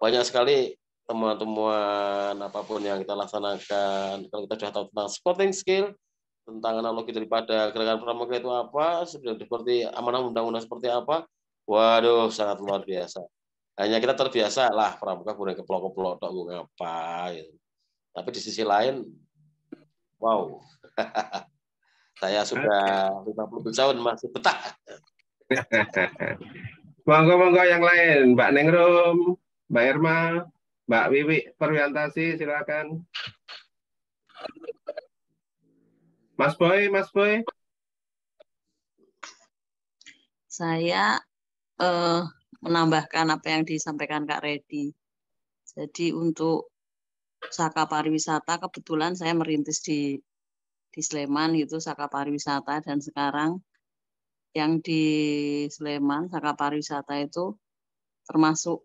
Banyak sekali temuan-temuan apapun yang kita laksanakan. Kalau kita sudah tahu tentang sporting skill, tentang analogi daripada gerakan pramuka itu apa, seperti amanah undang-undang seperti apa, waduh sangat luar biasa. Hanya kita terbiasa lah pramuka boleh keplok-keplok tok ngapa gitu. Tapi di sisi lain, wow, saya sudah 50 tahun masih betah. Monggo-monggo yang lain, Mbak Nengrum, Mbak Irma, Mbak Wiwi Perwiantasi, silakan. Mas Boy. Saya menambahkan apa yang disampaikan Kak Redi. Jadi untuk Saka Pariwisata, kebetulan saya merintis di Sleman gitu, Saka Pariwisata, dan sekarang yang di Sleman, Saka Pariwisata itu termasuk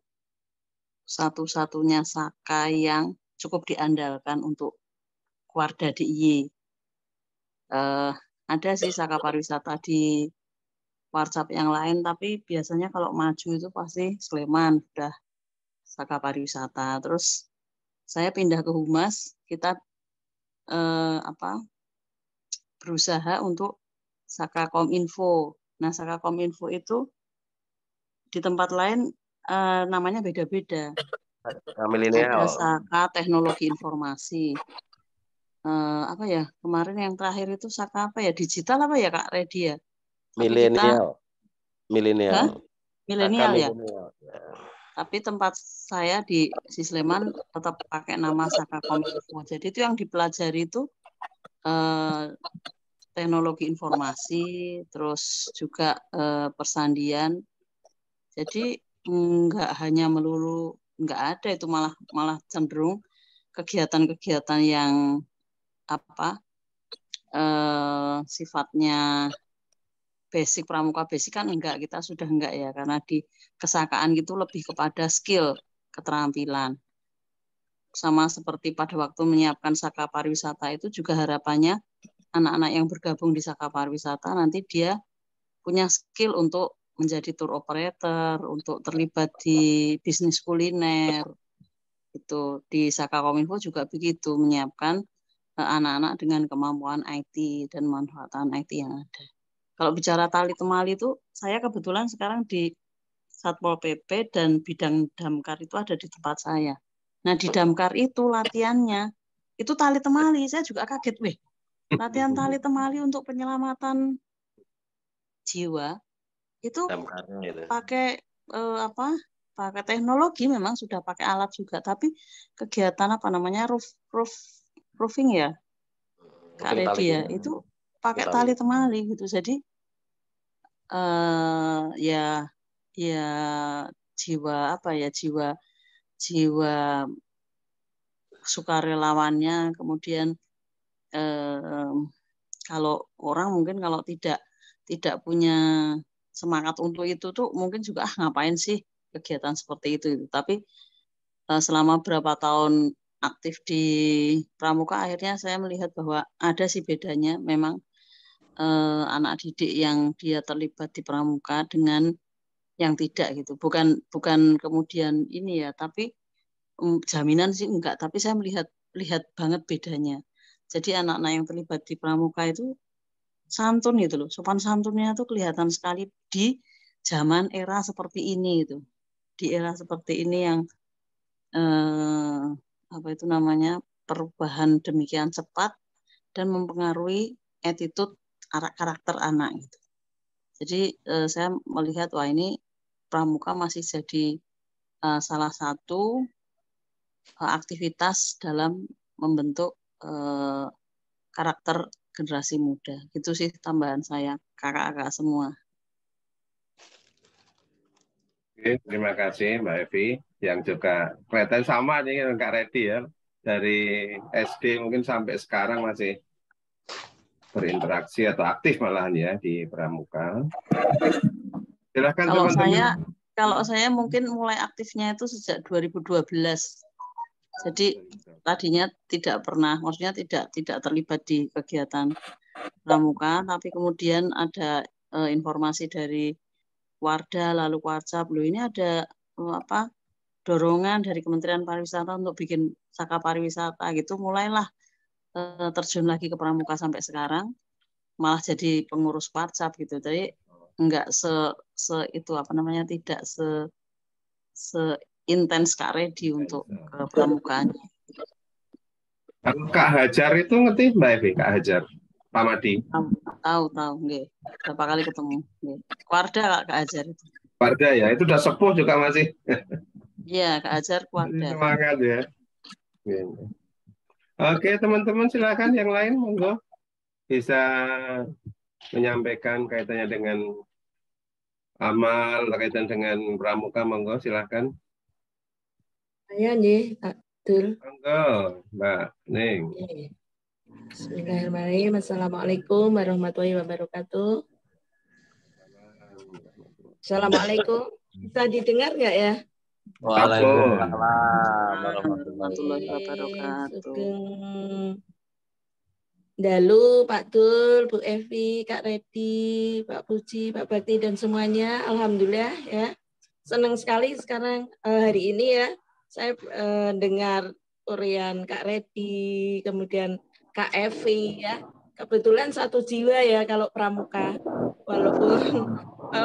satu-satunya Saka yang cukup diandalkan untuk Warda DIY. Ada sih Saka Pariwisata di WhatsApp yang lain, tapi biasanya kalau maju itu pasti Sleman, udah Saka Pariwisata. Terus saya pindah ke Humas, kita berusaha untuk Saka Kominfo. Nah, Saka Kominfo itu di tempat lain namanya beda-beda. Ada Saka Teknologi Informasi. Kemarin yang terakhir itu Saka apa ya? Digital apa ya Kak Redi ya? Milenial ya. Tapi tempat saya di Sleman tetap pakai nama Saka Kominfo. Jadi itu yang dipelajari itu teknologi informasi, terus juga persandian. Jadi nggak hanya melulu, nggak ada itu, malah cenderung kegiatan-kegiatan yang sifatnya basic, pramuka basic kan enggak, kita sudah enggak ya, karena di kesakaan gitu lebih kepada skill, keterampilan. Sama seperti pada waktu menyiapkan Saka Pariwisata itu juga harapannya anak-anak yang bergabung di Saka Pariwisata nanti dia punya skill untuk menjadi tour operator, untuk terlibat di bisnis kuliner. Itu di Saka Kominfo juga begitu, menyiapkan anak-anak dengan kemampuan IT dan manfaatan IT yang ada. Kalau bicara tali temali itu, saya kebetulan sekarang di Satpol PP dan bidang damkar itu ada di tempat saya. Nah, di damkar itu latihannya, itu tali temali. Saya juga kaget, latihan tali temali untuk penyelamatan jiwa, itu pakai pakai teknologi, memang sudah pakai alat juga, tapi kegiatan roofing ya, Kak Redi ya, itu pakai tali temali gitu. Jadi jiwa sukarelawannya, kemudian kalau orang mungkin kalau tidak punya semangat untuk itu tuh mungkin juga ngapain sih kegiatan seperti itu. Tapi selama berapa tahun aktif di pramuka, akhirnya saya melihat bahwa ada sih bedanya memang anak didik yang dia terlibat di pramuka dengan yang tidak gitu. Bukan kemudian ini ya, tapi jaminan sih enggak, tapi saya lihat banget bedanya. Jadi anak-anak yang terlibat di pramuka itu santun gitu loh, sopan santunnya tuh kelihatan sekali di zaman era seperti ini itu. Di era seperti ini yang perubahan demikian cepat dan mempengaruhi attitude karakter anak gitu. Jadi saya melihat wah ini pramuka masih jadi salah satu aktivitas dalam membentuk karakter generasi muda. Itu sih tambahan saya, kakak-kakak semua. Oke, terima kasih Mbak Evi yang juga kelihatan sama nih dengan Kak Redi ya. Dari SD mungkin sampai sekarang masih berinteraksi atau aktif malahan ya di pramuka. Silakan teman-teman. Kalau saya mungkin mulai aktifnya itu sejak 2012. Jadi tadinya tidak pernah, maksudnya tidak terlibat di kegiatan pramuka, tapi kemudian ada informasi dari Warda lalu WhatsApp, loh ini ada dorongan dari Kementerian Pariwisata untuk bikin Saka Pariwisata gitu, mulailah terjun lagi ke pramuka sampai sekarang, malah jadi pengurus WhatsApp gitu. Jadi enggak itu tidak se intens Kak Redi untuk ke pramukaan. Kak Hajar itu ngerti Mbak Evi, Kak Hajar Pamadi? Tahu, nggih. Berapa kali ketemu. Nggih. Warda Kak Hajar itu. Warda ya, itu udah sepuh juga masih. Iya, Kak Hajar Warda. Semangat ya. Oke, teman-teman silakan yang lain monggo bisa menyampaikan kaitannya dengan amal, kaitan dengan pramuka, monggo silakan. Saya nih, Pak Dul. Monggo, Mbak Ning. Bismillahirrahmanirrahim. Assalamualaikum warahmatullahi wabarakatuh. Assalamualaikum. Bisa didengar nggak ya? Waalaikumsalam warahmatullahi wabarakatuh. Dalu, Pak Dul, Bu Evi, Kak Redi, Pak Puji, Pak Bakti, dan semuanya. Alhamdulillah ya. Senang sekali sekarang hari ini ya. Saya dengar urian Kak Redi, kemudian Kak Evi ya. Kebetulan satu jiwa ya kalau pramuka. Walaupun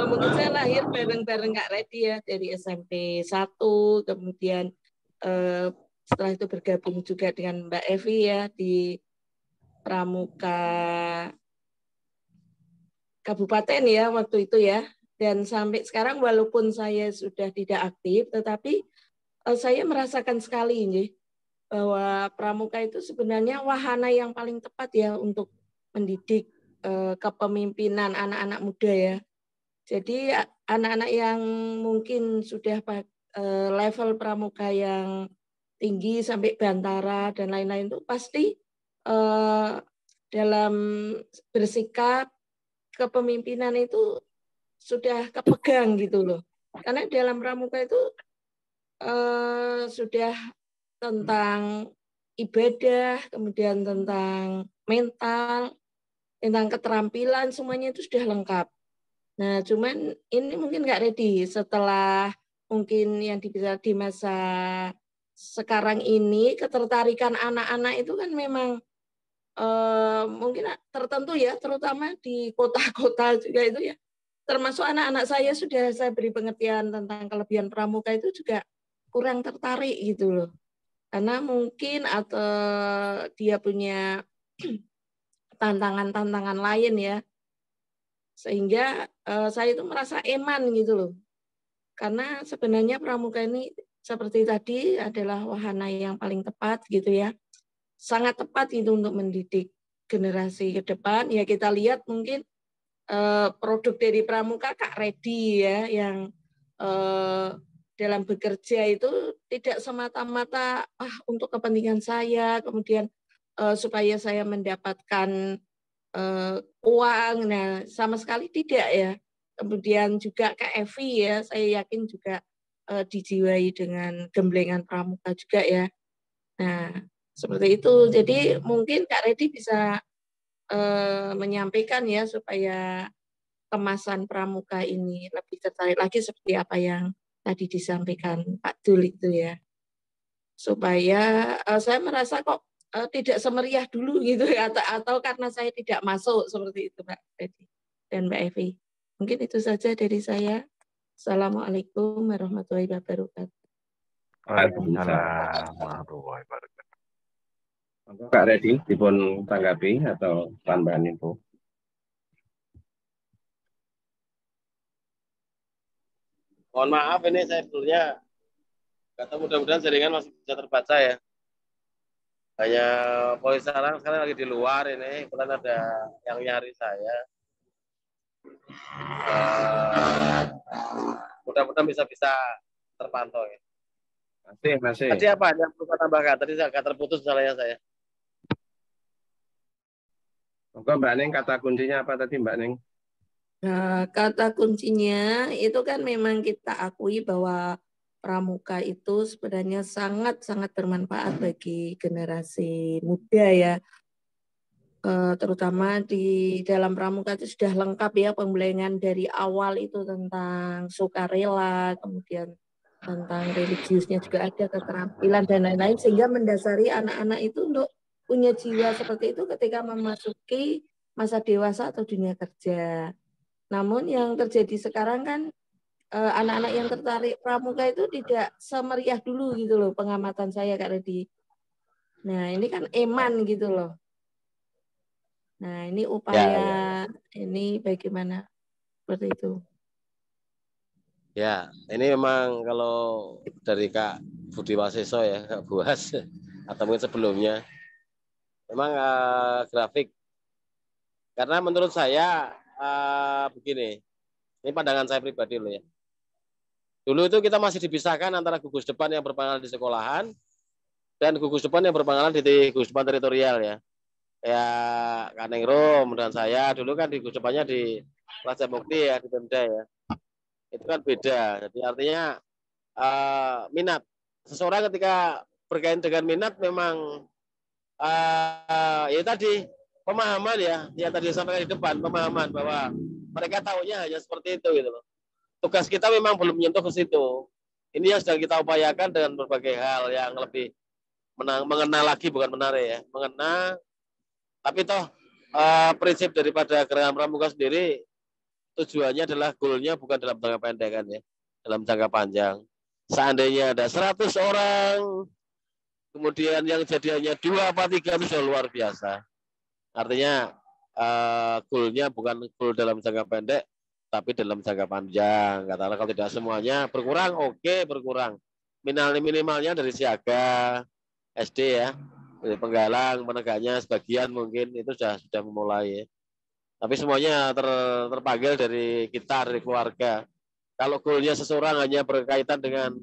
mungkin saya lahir bareng-bareng Kak Redi ya dari SMP 1, kemudian setelah itu bergabung juga dengan Mbak Evi ya di pramuka kabupaten ya waktu itu ya. Dan sampai sekarang walaupun saya sudah tidak aktif, tetapi saya merasakan sekali ini bahwa pramuka itu sebenarnya wahana yang paling tepat ya untuk mendidik kepemimpinan anak-anak muda ya. Jadi anak-anak yang mungkin sudah level pramuka yang tinggi sampai bantara dan lain-lain itu pasti dalam bersikap kepemimpinan itu sudah kepegang gitu loh. Karena dalam pramuka itu sudah tentang ibadah, kemudian tentang mental, tentang keterampilan, semuanya itu sudah lengkap. Nah, cuman ini mungkin nggak ready setelah mungkin yang bisa di masa sekarang ini, ketertarikan anak-anak itu kan memang mungkin tertentu ya, terutama di kota-kota juga itu ya. Termasuk anak-anak saya sudah saya beri pengertian tentang kelebihan pramuka itu juga kurang tertarik gitu loh. Karena mungkin atau dia punya tantangan-tantangan lain ya. Sehingga saya itu merasa eman gitu loh. Karena sebenarnya pramuka ini seperti tadi adalah wahana yang paling tepat gitu ya. Sangat tepat itu untuk mendidik generasi ke depan. Ya kita lihat mungkin produk dari pramuka Kak Redi ya yang dalam bekerja itu tidak semata-mata untuk kepentingan saya, kemudian supaya saya mendapatkan uang, nah sama sekali tidak ya. Kemudian juga Kak Evi ya, saya yakin juga dijiwai dengan gemblengan pramuka juga ya. Nah seperti itu. Jadi mungkin Kak Redi bisa menyampaikan ya supaya kemasan pramuka ini lebih tertarik lagi seperti apa yang tadi disampaikan Pak Dul itu ya. Supaya saya merasa kok tidak semeriah dulu gitu ya, atau karena saya tidak masuk seperti itu Pak Redi dan Mbak Evi. Mungkin itu saja dari saya. Assalamualaikum warahmatullahi wabarakatuh. Waalaikumsalam warahmatullahi wabarakatuh. Kak Redi, dipun tanggapi atau tambahan info? Mohon maaf ini saya sebetulnya nggak tahu, mudah-mudahan jaringan masih bisa terbaca ya. Hanya polisi sekarang lagi di luar ini, kebetulan ada yang nyari saya. Mudah-mudahan bisa terpantau ya. Masih. Tadi apa yang perlu saya tambahkan? Tadi saya agak terputus misalnya saya. Monggo Mbak Neng, kata kuncinya apa tadi Mbak Neng? Nah, kata kuncinya itu kan memang kita akui bahwa pramuka itu sebenarnya sangat-sangat bermanfaat bagi generasi muda ya. Terutama di dalam pramuka itu sudah lengkap ya pembelajaran dari awal itu tentang sukarela, kemudian tentang religiusnya juga ada, keterampilan dan lain-lain, sehingga mendasari anak-anak itu untuk punya jiwa seperti itu ketika memasuki masa dewasa atau dunia kerja. Namun yang terjadi sekarang kan anak-anak yang tertarik pramuka itu tidak semeriah dulu gitu loh, pengamatan saya Kak Redi. Nah ini kan eman gitu loh. Nah ini upaya ini bagaimana seperti itu. Ya, ini memang kalau dari Kak Budi Waseso ya, Kak Buas, atau mungkin sebelumnya, memang grafik. Karena menurut saya begini, ini pandangan saya pribadi loh ya. Dulu itu kita masih dipisahkan antara gugus depan yang berpengalaman di sekolahan dan gugus depan yang berpengalaman di gugus depan teritorial ya. Ya Kak Nengrum dan saya dulu kan di gugus depannya di Raja Mukti ya, di Pemda ya. Itu kan beda. Jadi artinya minat seseorang ketika berkaitan dengan minat memang ya tadi pemahaman ya tadi sampaikan di depan, pemahaman bahwa mereka tahunya hanya seperti itu gitu loh. Tugas kita memang belum menyentuh ke situ. Ini yang sedang kita upayakan dengan berbagai hal yang lebih mengenal lagi, bukan menarik ya, mengenal. Tapi toh prinsip daripada gerakan pramuka sendiri tujuannya adalah goalnya bukan dalam jangka pendek kan ya, dalam jangka panjang. Seandainya ada 100 orang, kemudian yang jadi hanya 2 apa 3 itu sudah luar biasa. Artinya goalnya bukan goal dalam jangka pendek, tapi dalam jangka panjang. Katakanlah kalau tidak semuanya berkurang, oke berkurang. Minimalnya dari siaga, SD ya, dari penggalang, penegaknya sebagian mungkin itu sudah memulai. Ya. Tapi semuanya terpanggil dari kita, dari keluarga. Kalau goalnya seseorang hanya berkaitan dengan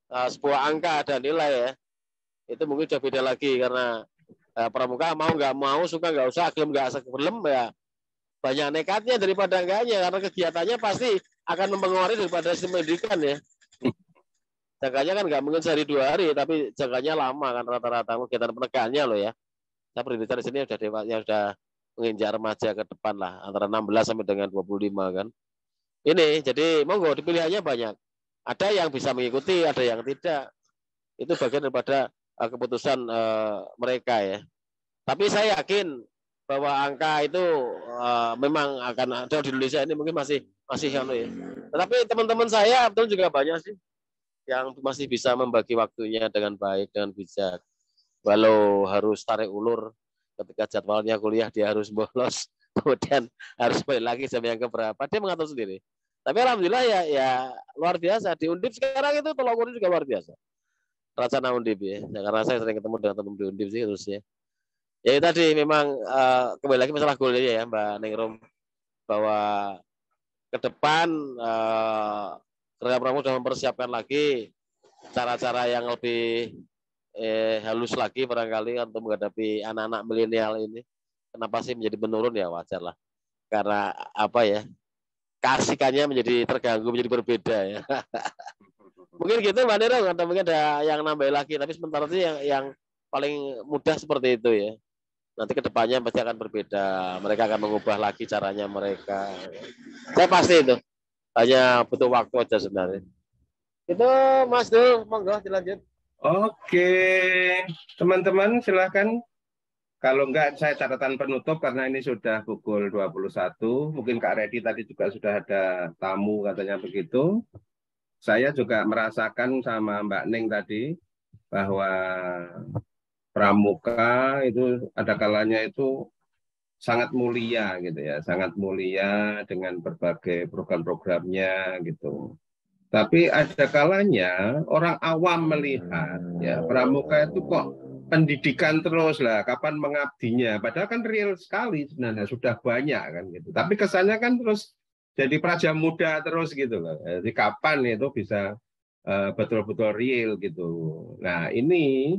sebuah angka dan nilai ya, itu mungkin sudah beda lagi karena pramuka mau nggak mau, suka nggak usah, gelem nggak gelem ya banyak nekatnya daripada enggaknya karena kegiatannya pasti akan mempengaruhi daripada sistem pendidikan ya. Jangkanya kan nggak mungkin sehari 2 hari, tapi jangkanya lama kan rata-rata kegiatan penegakannya loh ya. Saya pendidikan di sini sudah dewasa, sudah menginjak remaja ke depan lah, antara 16 sampai dengan 25 kan. Ini jadi monggo pilihannya banyak. Ada yang bisa mengikuti, ada yang tidak. Itu bagian daripada keputusan mereka ya. Tapi saya yakin bahwa angka itu memang akan ada di Indonesia ini mungkin masih ya. Tetapi teman-teman saya betul juga banyak sih yang masih bisa membagi waktunya dengan baik, dengan bijak. Walau harus tarik ulur ketika jadwalnya kuliah dia harus bolos, kemudian harus balik lagi jam yang keberapa, dia mengatur sendiri. Tapi alhamdulillah ya luar biasa di Undip sekarang itu tolong ukur juga luar biasa. Racana Undip ya, karena saya sering ketemu dengan teman di Undip sih terusnya. Ya tadi memang kembali lagi masalah golnya ya Mbak Nengrum, bahwa ke depan Gerakan Pramuka sudah mempersiapkan lagi cara-cara yang lebih halus lagi barangkali untuk menghadapi anak-anak milenial ini. Kenapa sih menjadi menurun ya, wajar lah. Karena apa ya, keasikannya menjadi terganggu, menjadi berbeda ya. Mungkin gitu Mbak Nengrum, atau mungkin ada yang nambah lagi, tapi sementara itu yang paling mudah seperti itu ya. Nanti kedepannya pasti akan berbeda. Mereka akan mengubah lagi caranya mereka. Saya pasti itu. Hanya butuh waktu aja sebenarnya. Itu Mas Dul, monggo dilanjut. Oke, teman-teman silahkan. Kalau enggak saya catatan penutup karena ini sudah pukul 21. Mungkin Kak Redi tadi juga sudah ada tamu katanya begitu. Saya juga merasakan sama Mbak Ning tadi bahwa pramuka itu ada kalanya itu sangat mulia gitu ya, sangat mulia dengan berbagai program-programnya gitu. Tapi ada kalanya orang awam melihat ya pramuka itu kok pendidikan terus lah, kapan mengabdinya. Padahal kan real sekali sebenarnya, sudah banyak kan gitu. Tapi kesannya kan terus jadi praja muda terus gitu loh. Jadi kapan itu bisa betul-betul real gitu. Nah ini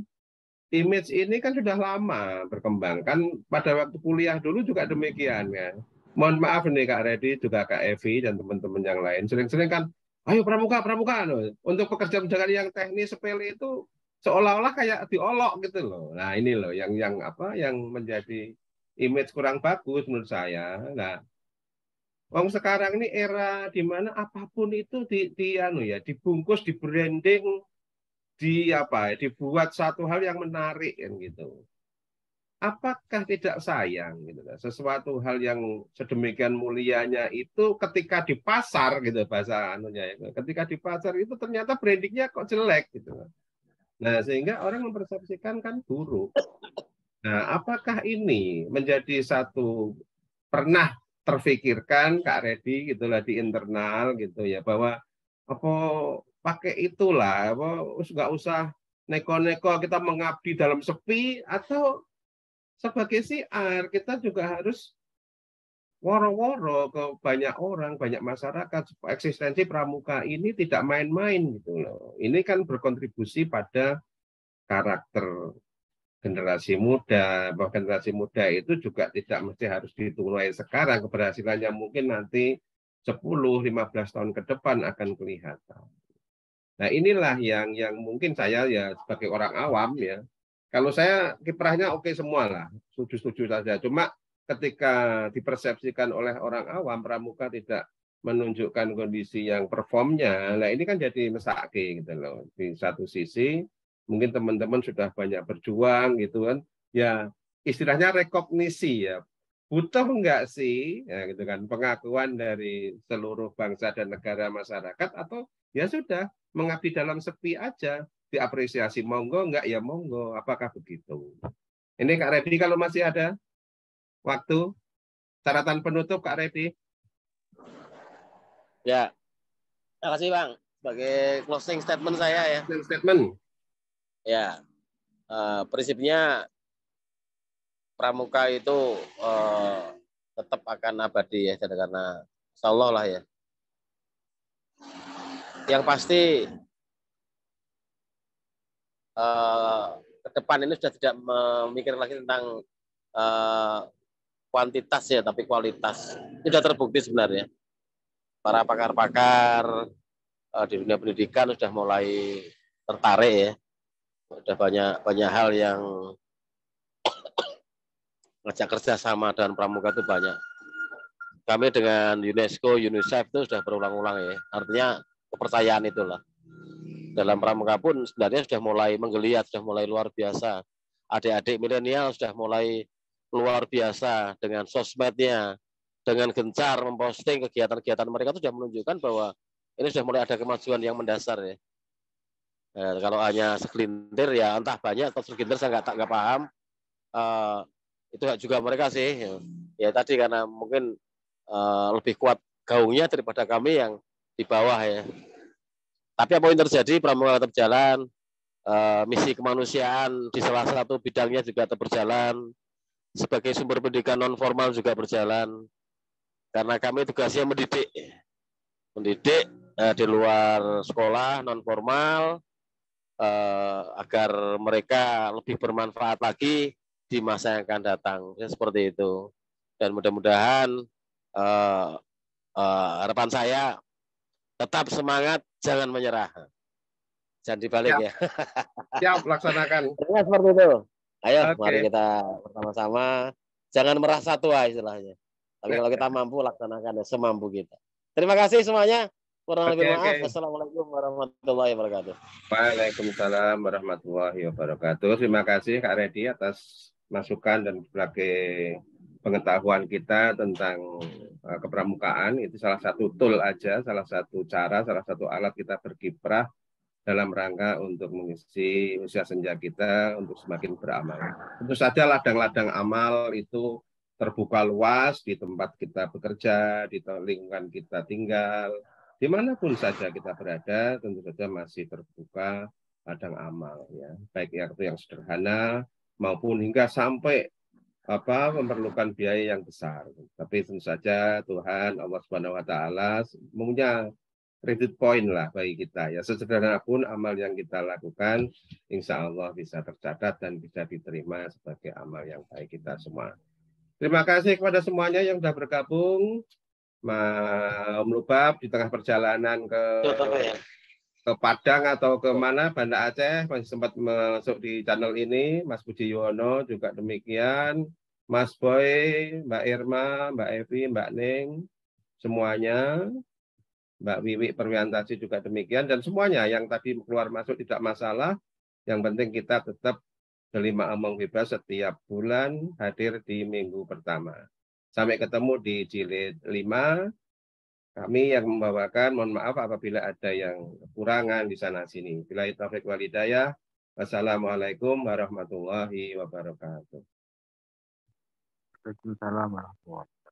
image ini kan sudah lama berkembang. Kan pada waktu kuliah dulu juga demikian ya. Mohon maaf nih Kak Redi, juga Kak Evi dan teman-teman yang lain. Sering-sering kan, ayo pramuka, pramuka loh. Untuk pekerjaan-pekerjaan yang teknis sepele itu seolah-olah kayak diolok gitu loh. Nah ini loh yang apa yang menjadi image kurang bagus menurut saya. Nah, wong sekarang ini era di mana apapun itu anu ya, dibungkus, di branding, di apa ya, dibuat satu hal yang menarik kan gitu. Apakah tidak sayang gitu, sesuatu hal yang sedemikian mulianya itu ketika di pasar gitu bahasa anunya itu, ketika di pasar itu ternyata brandingnya kok jelek gitu. Nah sehingga orang mempersepsikan kan buruk. Nah apakah ini menjadi satu pernah terfikirkan Kak Redi gitulah di internal gitu ya, bahwa apa pakai itulah apa nggak usah neko-neko kita mengabdi dalam sepi, atau sebagai siar kita juga harus woro-woro ke banyak orang, banyak masyarakat, supaya eksistensi pramuka ini tidak main-main gitu loh. Ini kan berkontribusi pada karakter generasi muda, bahwa generasi muda itu juga tidak mesti harus dituai sekarang, keberhasilannya mungkin nanti 10-15 tahun ke depan akan kelihatan. Nah inilah yang mungkin saya ya sebagai orang awam ya, kalau saya kiprahnya oke semua lah, setuju-setuju saja. Cuma ketika dipersepsikan oleh orang awam, pramuka tidak menunjukkan kondisi yang performnya, nah ini kan jadi mesake gitu loh. Di satu sisi mungkin teman-teman sudah banyak berjuang gitu kan, ya istilahnya rekognisi ya. Butuh enggak sih ya gitu kan pengakuan dari seluruh bangsa dan negara masyarakat, atau ya sudah mengabdi dalam sepi aja, diapresiasi monggo, enggak ya monggo, apakah begitu? Ini Kak Redi kalau masih ada waktu, catatan penutup Kak Redi. Ya, terima kasih Bang. Sebagai closing statement saya ya. Closing statement. Ya, prinsipnya pramuka itu tetap akan abadi ya, karena insya Allah lah ya. Yang pasti ke depan ini sudah tidak memikir lagi tentang kuantitas ya, tapi kualitas. Ini sudah terbukti sebenarnya. Para pakar-pakar di dunia pendidikan sudah mulai tertarik ya. Sudah banyak hal yang ngajak kerjasama dengan pramuka itu banyak. Kami dengan UNESCO, UNICEF itu sudah berulang-ulang ya. Artinya kepercayaan itulah. Dalam pramuka pun sebenarnya sudah mulai menggeliat, sudah mulai luar biasa. Adik-adik milenial sudah mulai luar biasa dengan sosmednya, dengan gencar memposting kegiatan-kegiatan mereka itu sudah menunjukkan bahwa ini sudah mulai ada kemajuan yang mendasar ya. Kalau hanya segelintir ya entah banyak atau segelintir saya nggak paham. Itu juga mereka sih. Ya tadi karena mungkin lebih kuat gaungnya daripada kami yang di bawah ya. Tapi apa yang terjadi, pramuka tetap berjalan, misi kemanusiaan di salah satu bidangnya juga tetap berjalan, sebagai sumber pendidikan non formal juga berjalan, karena kami tugasnya mendidik di luar sekolah non formal, agar mereka lebih bermanfaat lagi di masa yang akan datang, ya, seperti itu. Dan mudah-mudahan harapan saya tetap semangat, jangan menyerah. Jangan dibalik ya. Siap, laksanakan. Ya, seperti itu. Ayo, mari kita bersama-sama. Jangan merasa tua istilahnya. Tapi kalau kita mampu, laksanakan ya, semampu kita. Terima kasih semuanya. Kurang lebih maaf. Wassalamualaikum warahmatullahi wabarakatuh. Waalaikumsalam warahmatullahi wabarakatuh. Terima kasih Kak Redi atas masukan dan berbagai pengetahuan kita tentang kepramukaan. Itu salah satu tool aja, salah satu cara, salah satu alat kita berkiprah dalam rangka untuk mengisi usia senja kita untuk semakin beramal. Tentu saja ladang-ladang amal itu terbuka luas di tempat kita bekerja, di lingkungan kita tinggal, dimanapun saja kita berada, tentu saja masih terbuka ladang amal, ya, baik yang sederhana maupun hingga sampai memerlukan biaya yang besar. Tapi tentu saja Tuhan Allah Subhanahu Wa Taala punya kredit point lah bagi kita, ya, sesederhana pun amal yang kita lakukan, insya Allah bisa tercatat dan bisa diterima sebagai amal yang baik kita semua. Terima kasih kepada semuanya yang sudah bergabung. Om Lubab di tengah perjalanan ke Padang atau ke mana, Banda Aceh, masih sempat masuk di channel ini. Mas Budi Yuwono juga demikian. Mas Boy, Mbak Irma, Mbak Evi, Mbak Ning, semuanya. Mbak Wiwi Perwiantasi juga demikian. Dan semuanya yang tadi keluar masuk tidak masalah. Yang penting kita tetap Delima Omong Bebas setiap bulan hadir di minggu pertama. Sampai ketemu di jilid 5. Kami yang membawakan, mohon maaf apabila ada yang kekurangan di sana-sini. Bila taufik wal hidayah. Wassalamualaikum warahmatullahi wabarakatuh. Waalaikumsalam warahmatullahi wabarakatuh.